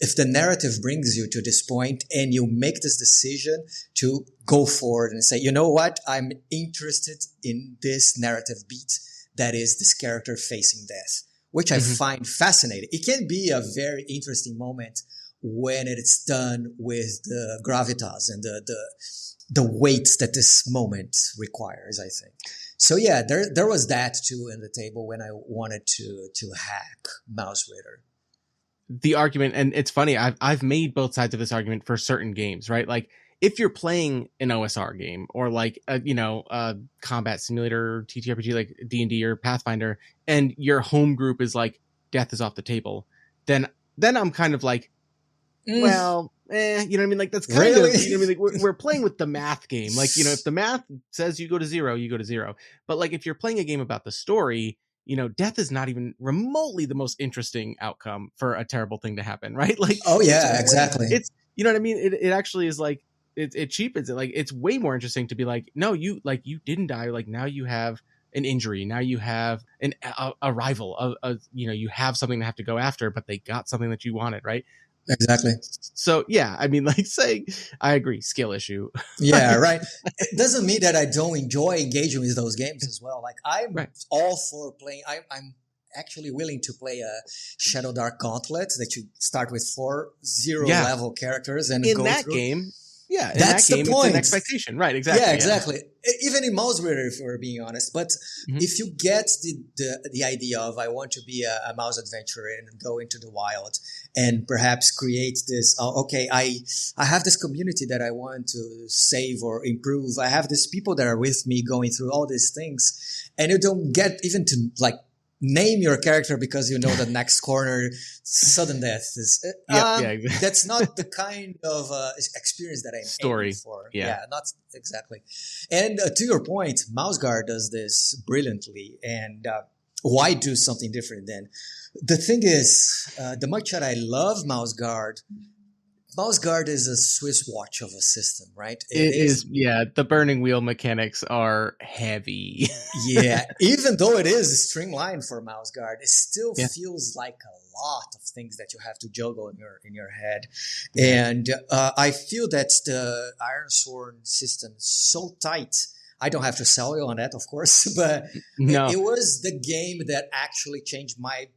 if the narrative brings you to this point and you make this decision to go forward and say, you know what, I'm interested in this narrative beat that is this character facing death, which I find fascinating. It can be a very interesting moment when it's done with the gravitas and the weight that this moment requires, I think. So yeah, there was that too in the table when I wanted to hack Mouse Raider. The argument, and it's funny, I've made both sides of this argument for certain games, right? Like if you're playing an OSR game or like a combat simulator TTRPG like D&D or Pathfinder, and your home group is like death is off the table, then I'm kind of like, well, you know what I mean? Like that's kind Really? of, you know what I mean? Like we're playing with the math game. Like, if the math says you go to zero, you go to zero. But like if you're playing a game about the story, death is not even remotely the most interesting outcome for a terrible thing to happen, right? Like, Oh yeah, exactly. It's, you know what I mean? It actually is like, it cheapens it. Like, it's way more interesting to be like, no, you didn't die. Like now you have an injury. Now you have a rival, you have something to have to go after, but they got something that you wanted, right? Exactly. So yeah, I mean, like saying, I agree, skill issue. Yeah, right. It doesn't mean that I don't enjoy engaging with those games as well. Like I'm all for playing. I'm actually willing to play a Shadow Dark Gauntlet that you start with 4 level characters and in go that through. game. Yeah, in That's that game, the point. It's an expectation, right? Exactly. Yeah, exactly. Even in Mausworn, if we're being honest. But if you get the idea of I want to be a mouse adventurer and go into the wild and perhaps create this, I have this community that I want to save or improve. I have these people that are with me going through all these things, and you don't get even to like name your character because you know the next corner sudden death is exactly. That's not the kind of experience that I'm story aiming for. Yeah, not exactly. And to your point, MouseGuard does this brilliantly. And why do something different then? The thing is, the much that I love MouseGuard is a Swiss watch of a system, right? It is. Yeah, the burning wheel mechanics are heavy. Yeah, even though it is streamlined for MouseGuard, it still feels like a lot of things that you have to juggle in your head. And I feel that the Ironsworn system is so tight. I don't have to sell you on that, of course, but it was the game that actually changed my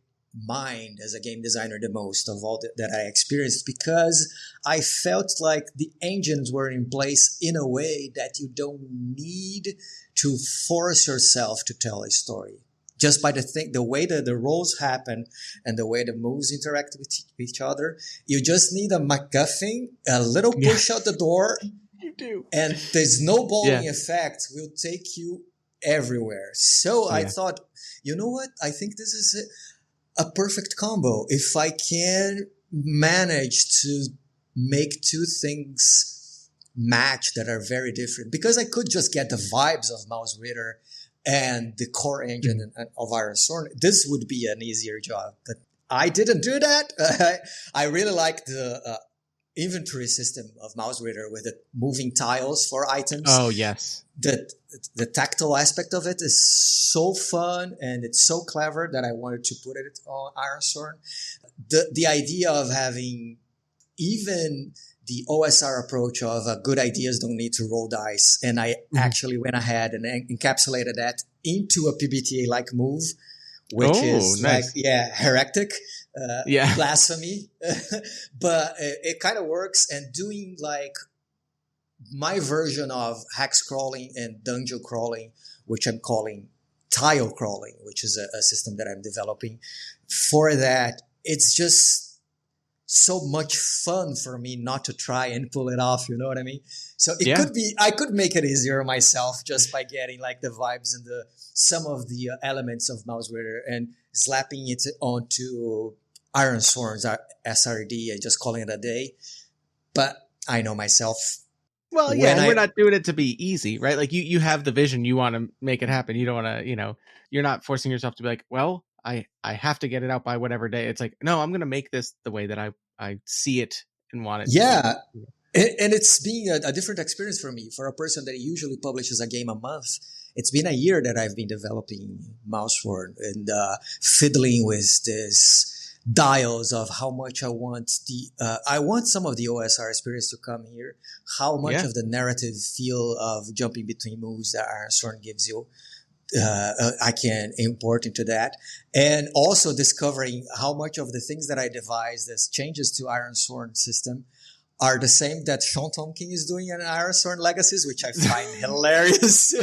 mind as a game designer the most of all that I experienced, because I felt like the engines were in place in a way that you don't need to force yourself to tell a story. Just by the way that the roles happen and the way the moves interact with each other, you just need a MacGuffin, a little push out the door, you do, and the snowballing effect will take you everywhere. So I thought, you know what? I think this is a perfect combo. If I can manage to make two things match that are very different, because I could just get the vibes of Mouse Raider and the core engine of Ironsworn, this would be an easier job. But I didn't do that. I really like the inventory system of Mouse Raider with the moving tiles for items. Oh, yes. The tactile aspect of it is so fun and it's so clever that I wanted to put it on Ironsworn. The idea of having even the OSR approach of good ideas don't need to roll dice. And I actually went ahead and encapsulated that into a PBTA-like move, which is nice. heretic, Yeah. blasphemy. But it kind of works. And doing like my version of hex crawling and dungeon crawling, which I'm calling tile crawling, which is a system that I'm developing for that. It's just so much fun for me not to try and pull it off. You know what I mean? So it could be, I could make it easier myself just by getting like the vibes and some of the elements of Mausworn and slapping it onto Iron Sworns, SRD, and just calling it a day. But I know myself. Well, yeah, and we're not doing it to be easy, right? Like you have the vision, you want to make it happen. You don't want to, you're not forcing yourself to be like, well, I have to get it out by whatever day. It's like, no, I'm going to make this the way that I see it and want it. Yeah. And it's being a different experience for me. For a person that usually publishes a game a month, it's been a year that I've been developing Mausworn and fiddling with this dials of how much I want I want some of the OSR experience to come here, how much of the narrative feel of jumping between moves that Iron Sworn gives you. I can import into that, and also discovering how much of the things that I devised as changes to Iron Sworn system are the same that Sean Tomkin is doing in Iron Sworn Legacies, which I find hilarious.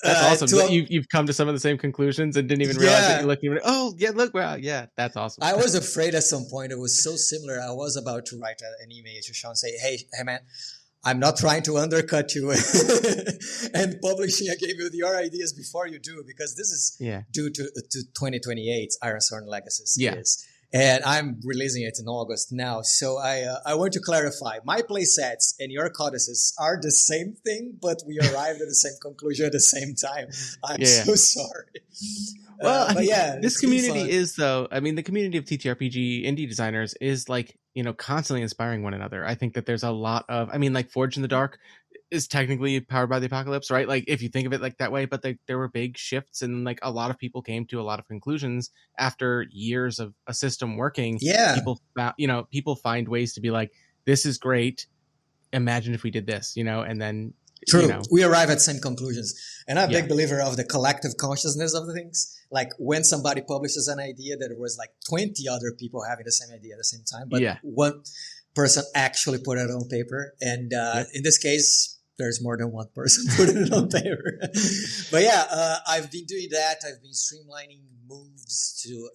That's awesome. You've come to some of the same conclusions and didn't even realize that you're looking at it. That's awesome. I was afraid at some point it was so similar. I was about to write an email to Sean, say, hey man, I'm not trying to undercut you and publishing a game with your ideas before you do, because this is due to 2028 Iron Sworn Legacies. Yes. And I'm releasing it in August now. So I want to clarify, my play sets and your codices are the same thing, but we arrived at the same conclusion at the same time. I'm so sorry. Well, this community is, though, the community of TTRPG indie designers is like, constantly inspiring one another. I think that there's a lot of, like Forge in the Dark is technically powered by the apocalypse, right? Like if you think of it like that way, but there were big shifts and like a lot of people came to a lot of conclusions after years of a system working. Yeah. People find ways to be like, this is great. Imagine if we did this, and then True. We arrive at same conclusions. And I'm a big believer of the collective consciousness of the things. Like when somebody publishes an idea, that there was like 20 other people having the same idea at the same time. But one person actually put it on paper. And in this case, there's more than one person putting it on paper. But I've been doing that. I've been streamlining moves to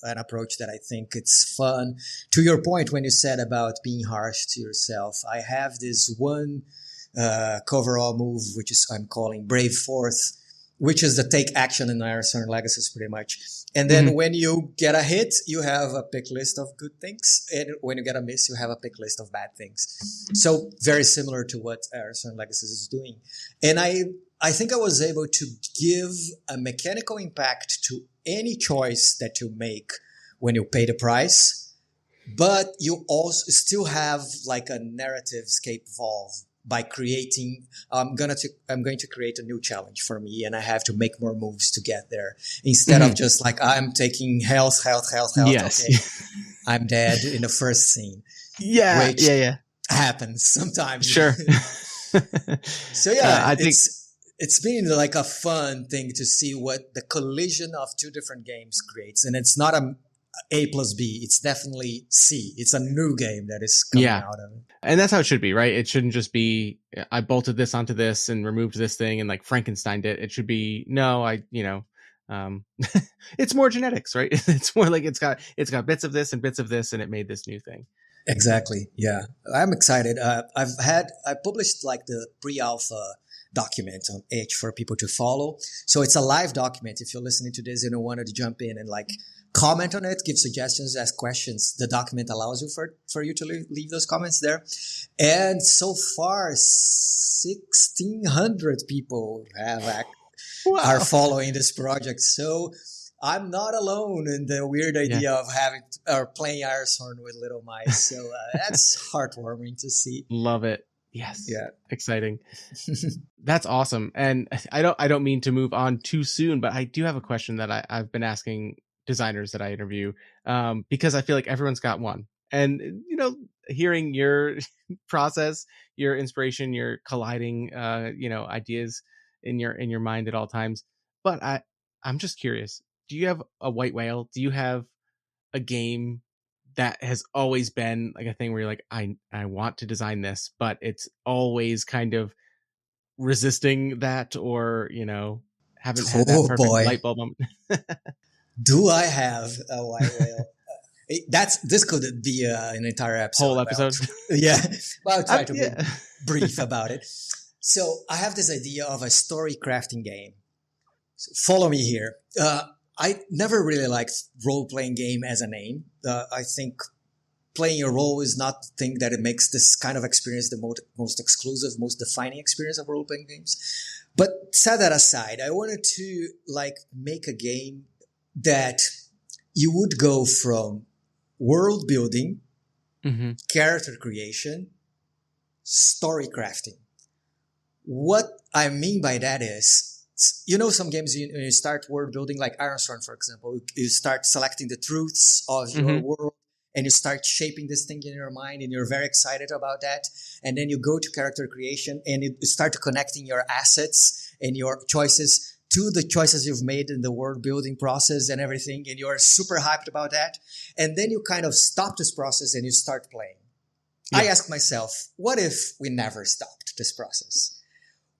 an approach that I think it's fun. To your point, when you said about being harsh to yourself, I have this one coverall move, which is I'm calling Brave Fourth, which is the take action in Iron Sworn Legacies pretty much. And then when you get a hit, you have a pick list of good things. And when you get a miss, you have a pick list of bad things. So very similar to what Iron Sworn Legacies is doing. And I think I was able to give a mechanical impact to any choice that you make when you pay the price. But you also still have like a narrative escape valve. By creating, I'm going to create a new challenge for me, and I have to make more moves to get there instead of just like I'm taking health. Yes. Okay, I'm dead in the first scene. Which happens sometimes. Sure. So I think it's been like a fun thing to see what the collision of two different games creates, and it's not A plus B. It's definitely C. It's a new game that is coming out of it. And that's how it should be, right? It shouldn't just be, I bolted this onto this and removed this thing and like Frankensteined it. It should be, it's more genetics, right? It's more like it's got bits of this and it made this new thing. Exactly. Yeah. I'm excited. I published like the pre-alpha document on itch for people to follow. So it's a live document. If you're listening to this and you wanted to jump in and like comment on it, give suggestions, ask questions, the document allows you for you to leave those comments there. And so far, 1,600 people are following this project. So I'm not alone in the weird idea of having or playing Iron Sworn with little mice. So that's heartwarming to see. Love it. Yes. Yeah. Exciting. That's awesome. And I don't mean to move on too soon, but I do have a question that I've been asking designers that I interview, because I feel like everyone's got one. And hearing your process, your inspiration, your colliding ideas in your mind at all times. But I'm just curious, do you have a white whale? Do you have a game that has always been like a thing where you're like, I want to design this, but it's always kind of resisting that, or haven't had that Oh perfect boy, light bulb moment? do I have a white whale? This could be an entire episode. Whole episode. Yeah, but I'll try to be Yeah. brief about it. So I have this idea of a story crafting game. So follow me here. I never really liked role-playing game as a name. I think playing a role is not the thing that it makes this kind of experience the most exclusive, most defining experience of role-playing games. But set that aside, I wanted to make a game that you would go from world building, Mm-hmm. character creation, story crafting. What I mean by that is, some games when you start world building, like Mausworn, for example, you start selecting the truths of your Mm-hmm. world and you start shaping this thing in your mind and you're very excited about that. And then you go to character creation and you start connecting your assets and your choices to the choices you've made in the world building process and everything. And you're super hyped about that. And then you kind of stop this process and you start playing. Yeah. I ask myself, what if we never stopped this process?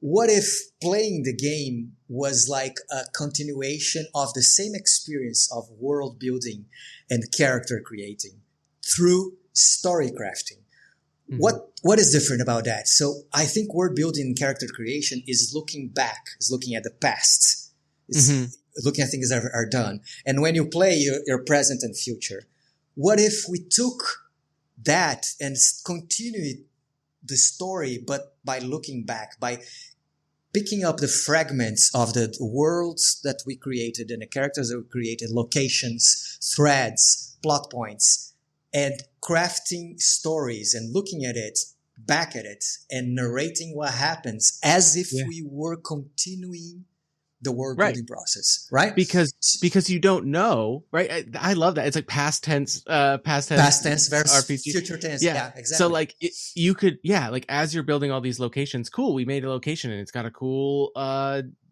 What if playing the game was like a continuation of the same experience of world building and character creating through story crafting? Mm-hmm. What is different about that? So I think world building and character creation is looking back, is looking at the past, is looking at things that are done. And when you play, you're present and future. What if we took that and continued the story, but by looking back, by picking up the fragments of the worlds that we created and the characters that we created, locations, threads, plot points, and crafting stories and looking at it, back at it, and narrating what happens as if we were continuing the world building process, right? Because you don't know, right? I love that. It's like past tense versus RPG. Future tense. Yeah, exactly. So like you could, like as you're building all these locations, cool, we made a location and it's got a cool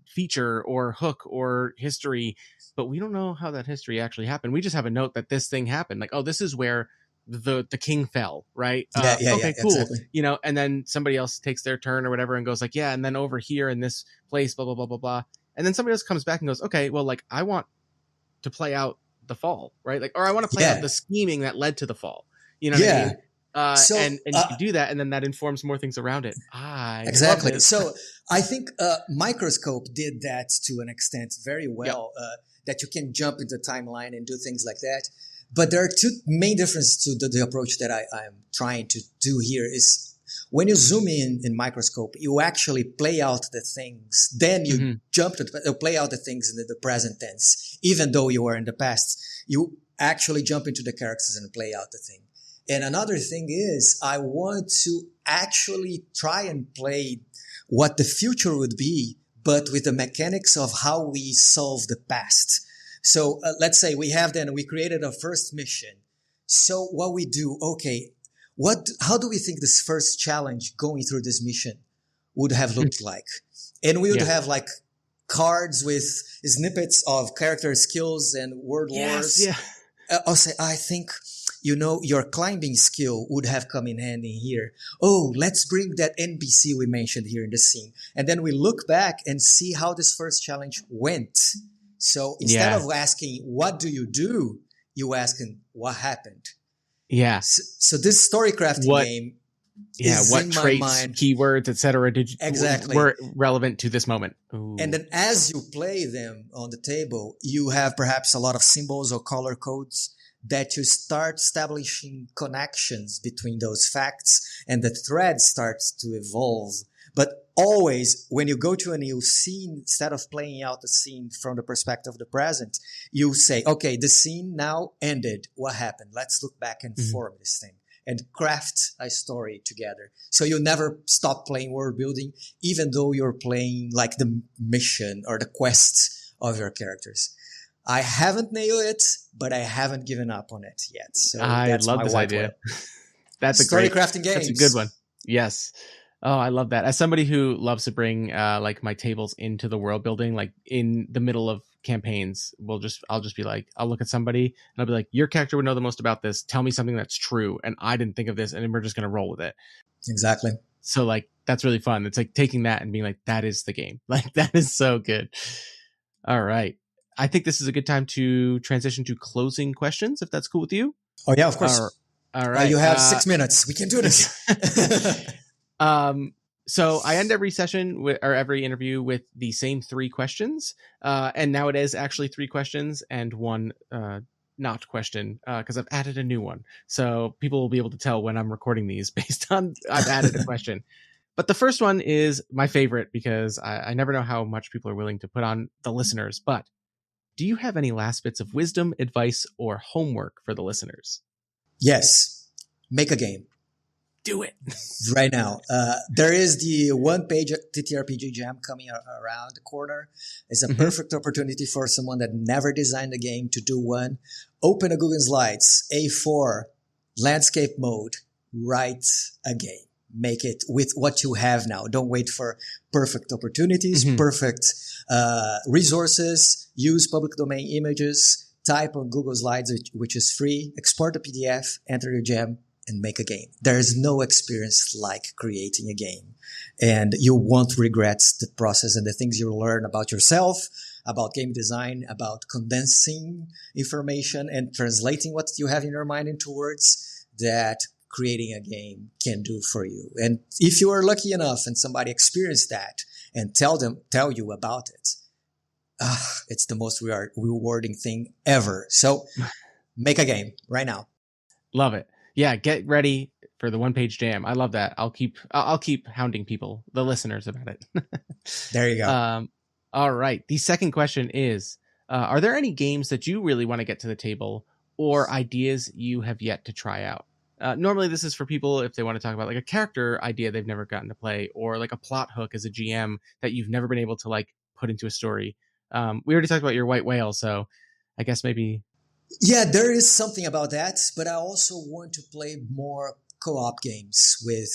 feature or hook or history, but we don't know how that history actually happened. We just have a note that this thing happened. Like, oh, this is where the king fell, right? Okay, cool. Exactly. And then somebody else takes their turn or whatever and goes like, yeah, and then over here in this place, blah, blah, blah, blah, blah. And then somebody else comes back and goes, okay, well, like I want to play out the fall, right? Like, or I want to play out the scheming that led to the fall. You know what I mean? And you can do that, and then that informs more things around it. Exactly. So I think Microscope did that to an extent very well, that you can jump into timeline and do things like that. But there are two main differences to the approach that I'm trying to do here is when you zoom in Microscope, you actually play out the things. Then you jump to play out the things in the present tense. Even though you were in the past, you actually jump into the characters and play out the thing. And another thing is I want to actually try and play what the future would be, but with the mechanics of how we solve the past. So let's say we created a first mission. So what we do, okay, how do we think this first challenge going through this mission would have looked like? And we would have like cards with snippets of character skills and word wars. Yeah. I'll say, I think, your climbing skill would have come in handy here. Oh, let's bring that NPC we mentioned here in the scene. And then we look back and see how this first challenge went. So instead of asking, what do? You asking, what happened? Yeah. So this story crafting game is what in traits, my mind, keywords, etc. were relevant to this moment. Ooh. And then as you play them on the table, you have perhaps a lot of symbols or color codes that you start establishing connections between those facts, and the thread starts to evolve. But always, when you go to a new scene, instead of playing out the scene from the perspective of the present, you say, okay, the scene now ended. What happened? Let's look back and form this thing and craft a story together. So you never stop playing world building, even though you're playing like the mission or the quest of your characters. I haven't nailed it, but I haven't given up on it yet. So I that's love my this white idea. whale. That's Story crafting games. That's a good one. Yes. Oh, I love that. As somebody who loves to bring like my tables into the world building, like in the middle of campaigns, I'll just be like, I'll look at somebody and I'll be like, your character would know the most about this. Tell me something that's true. And I didn't think of this, and then we're just gonna roll with it. Exactly. So like that's really fun. It's like taking that and being like, that is the game. Like that is so good. All right. I think this is a good time to transition to closing questions, if that's cool with you. Oh yeah, of course. All right. You have 6 minutes. We can do this. So I end every session or every interview with the same 3 questions. And now it is actually 3 questions and 1 not question, because I've added a new one. So people will be able to tell when I'm recording these based on I've added a question. But the first one is my favorite because I never know how much people are willing to put on the listeners. But do you have any last bits of wisdom, advice, or homework for the listeners? Yes. Make a game. Do it. Right now. There is the 1-page TTRPG jam coming around the corner. It's a perfect opportunity for someone that never designed a game to do one. Open a Google Slides, A4, landscape mode, write a game. Make it with what you have now. Don't wait for perfect opportunities, perfect resources. Use public domain images. Type on Google Slides, which is free. Export a PDF, enter your jam, and make a game. There is no experience like creating a game. And you won't regret the process and the things you learn about yourself, about game design, about condensing information and translating what you have in your mind into words that creating a game can do for you. And if you are lucky enough and somebody experienced that and tell you about it, it's the most rewarding thing ever. So make a game right now. Love it. Yeah, get ready for the 1-page jam. I love that. I'll keep hounding people, the listeners, about it. There you go. All right. The second question is, are there any games that you really want to get to the table or ideas you have yet to try out? Normally this is for people if they want to talk about like a character idea they've never gotten to play, or like a plot hook as a GM that you've never been able to like put into a story. We already talked about your white whale, so I guess maybe. Yeah, there is something about that, but I also want to play more co-op games with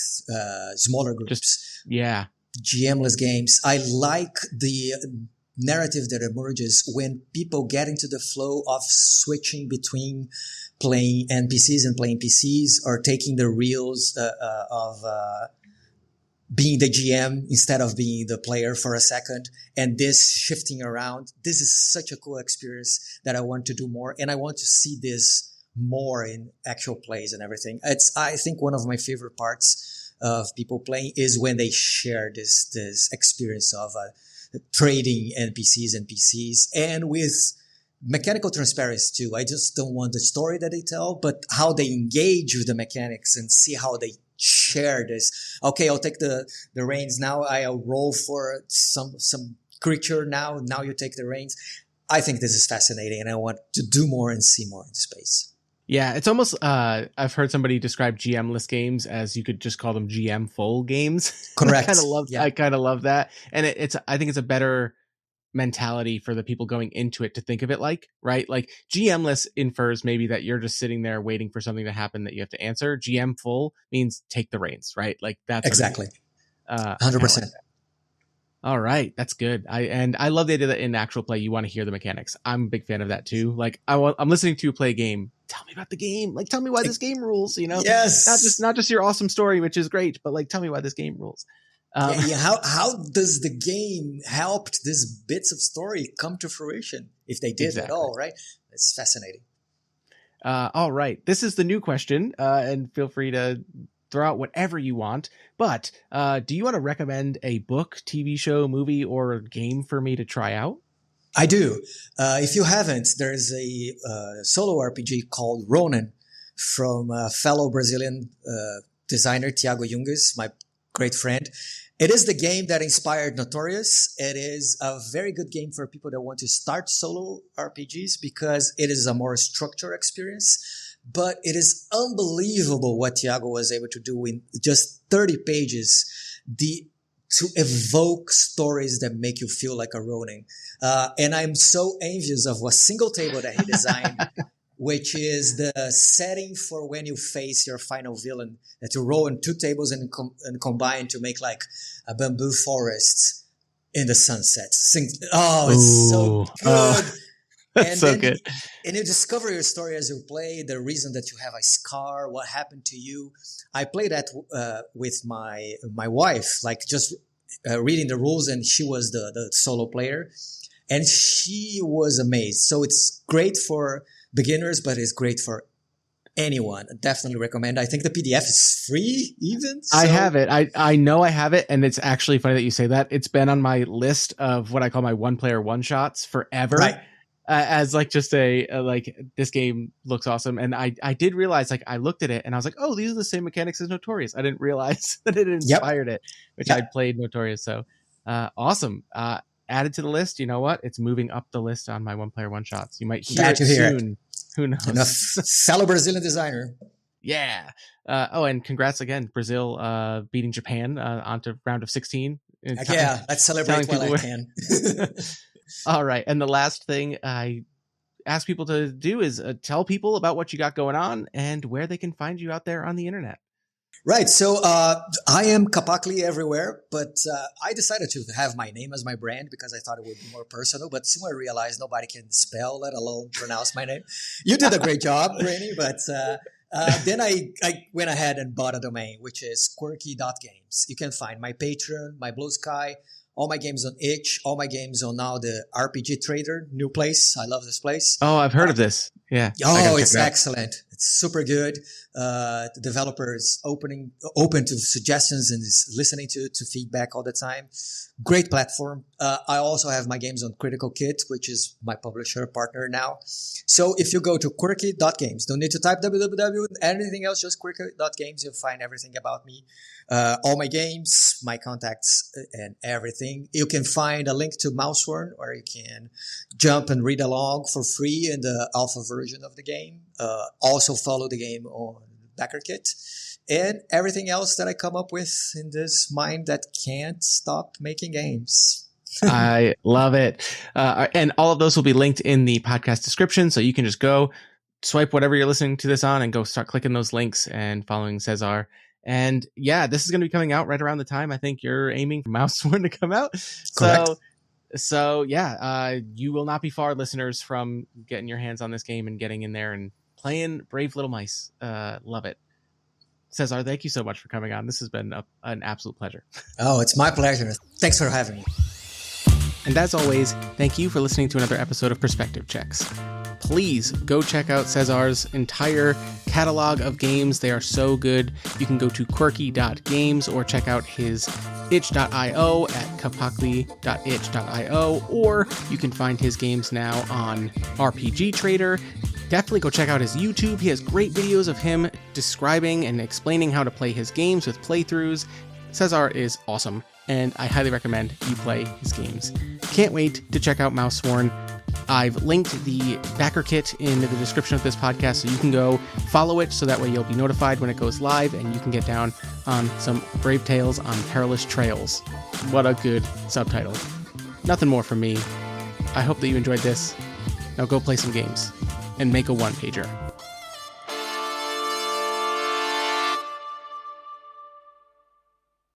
smaller groups. GM-less games. I like the narrative that emerges when people get into the flow of switching between playing NPCs and playing PCs, or taking the reels of being the GM instead of being the player for a second, and this shifting around. This is such a cool experience that I want to do more, and I want to see this more in actual plays and everything. I think one of my favorite parts of people playing is when they share this experience of trading NPCs and PCs, and with mechanical transparency too. I just don't want the story that they tell, but how they engage with the mechanics and see how they share this. Okay, I'll take the reins now. I'll roll for some creature now. Now you take the reins. I think this is fascinating, and I want to do more and see more in space. Yeah, it's almost, I've heard somebody describe GM-less games as you could just call them GM-full games. Correct. I kind of love that. And I think it's a better mentality for the people going into it to think of it like, right? Like GM-less infers maybe that you're just sitting there waiting for something to happen that you have to answer. GM-full means take the reins, right? Like that's exactly. 100%. All right, that's good. I love the idea that in actual play you want to hear the mechanics. I'm a big fan of that too. Like I'm listening to you play a game. Tell me about the game. Like tell me why this game rules. You know, yes. Not just your awesome story, which is great, but like tell me why this game rules. How does the game helped these bits of story come to fruition if they did at all? Right, it's fascinating. All right, this is the new question, and feel free to throw out whatever you want, but do you want to recommend a book, TV show, movie, or game for me to try out? I do. If you haven't, there's a solo RPG called Ronin from a fellow Brazilian designer, Thiago Junges, my great friend. It is the game that inspired Notorious. It is a very good game for people that want to start solo RPGs because it is a more structured experience. But it is unbelievable what Thiago was able to do in just 30 pages. The to evoke stories that make you feel like a Ronin. And I'm so envious of a single table that he designed, which is the setting for when you face your final villain, that you roll on 2 tables and combine to make like a bamboo forest in the sunset. It's so good. That's so good. And you discover your story as you play, the reason that you have a scar, what happened to you. I played that with my wife, like just reading the rules, and she was the solo player, and she was amazed. So it's great for beginners, but it's great for anyone. I definitely recommend. I think the PDF is free even. So. I have it. I know I have it, and it's actually funny that you say that. It's been on my list of what I call my one-player one-shots forever. Right. As like just a like, this game looks awesome. And I did realize, like, I looked at it and I was like, oh, these are the same mechanics as Notorious. I didn't realize that it inspired it, which I'd played Notorious. So awesome. Added to the list. You know what? It's moving up the list on my one-player one-shots. You might hear it soon. Who knows? Fellow Brazilian designer. Yeah. And congrats again, Brazil beating Japan onto round of 16. Let's celebrate while I can. All right. And the last thing I ask people to do is tell people about what you got going on and where they can find you out there on the internet. Right. So I am Capacle everywhere, but I decided to have my name as my brand because I thought it would be more personal. But soon I realized nobody can spell, let alone pronounce my name. You did a great job, Rainy, but then I went ahead and bought a domain, which is quirky.games. You can find my Patreon, my Blue Sky, all my games on itch, all my games on now the RPG Trader, new place. I love this place. Oh, I've heard of this. Yeah. Oh, it's excellent. It's super good. The developer is open to suggestions and is listening to feedback all the time. Great platform. I also have my games on Critical Kit, which is my publisher partner now. So if you go to quirky.games, don't need to type www, anything else, just quirky.games, you'll find everything about me. All my games, my contacts, and everything. You can find a link to Mausworn, where you can jump and read along for free in the alpha version of the game. Also follow the game on BackerKit, and everything else that I come up with in this mind that can't stop making games. I love it. And all of those will be linked in the podcast description, so you can just go swipe whatever you're listening to this on and go start clicking those links and following Cezar. And yeah, this is going to be coming out right around the time I think you're aiming for Mausworn to come out. Correct. So yeah, you will not be far, listeners, from getting your hands on this game and getting in there and playing Brave Little Mice. Love it. Cezar, thank you so much for coming on. This has been an absolute pleasure. Oh, it's my pleasure. Thanks for having me. And as always, thank you for listening to another episode of Perspective Checks. Please go check out Cezar's entire catalog of games. They are so good. You can go to quirky.games or check out his itch.io at capacle.itch.io, or you can find his games now on RPG Trader. Definitely go check out his YouTube. He has great videos of him describing and explaining how to play his games with playthroughs. Cezar is awesome, and I highly recommend you play his games. Can't wait to check out Mausworn. I've linked the backer kit in the description of this podcast, so you can go follow it, so that way you'll be notified when it goes live, and you can get down on some brave tales on perilous trails. What a good subtitle. Nothing more from me. I hope that you enjoyed this. Now go play some games and make a one-pager.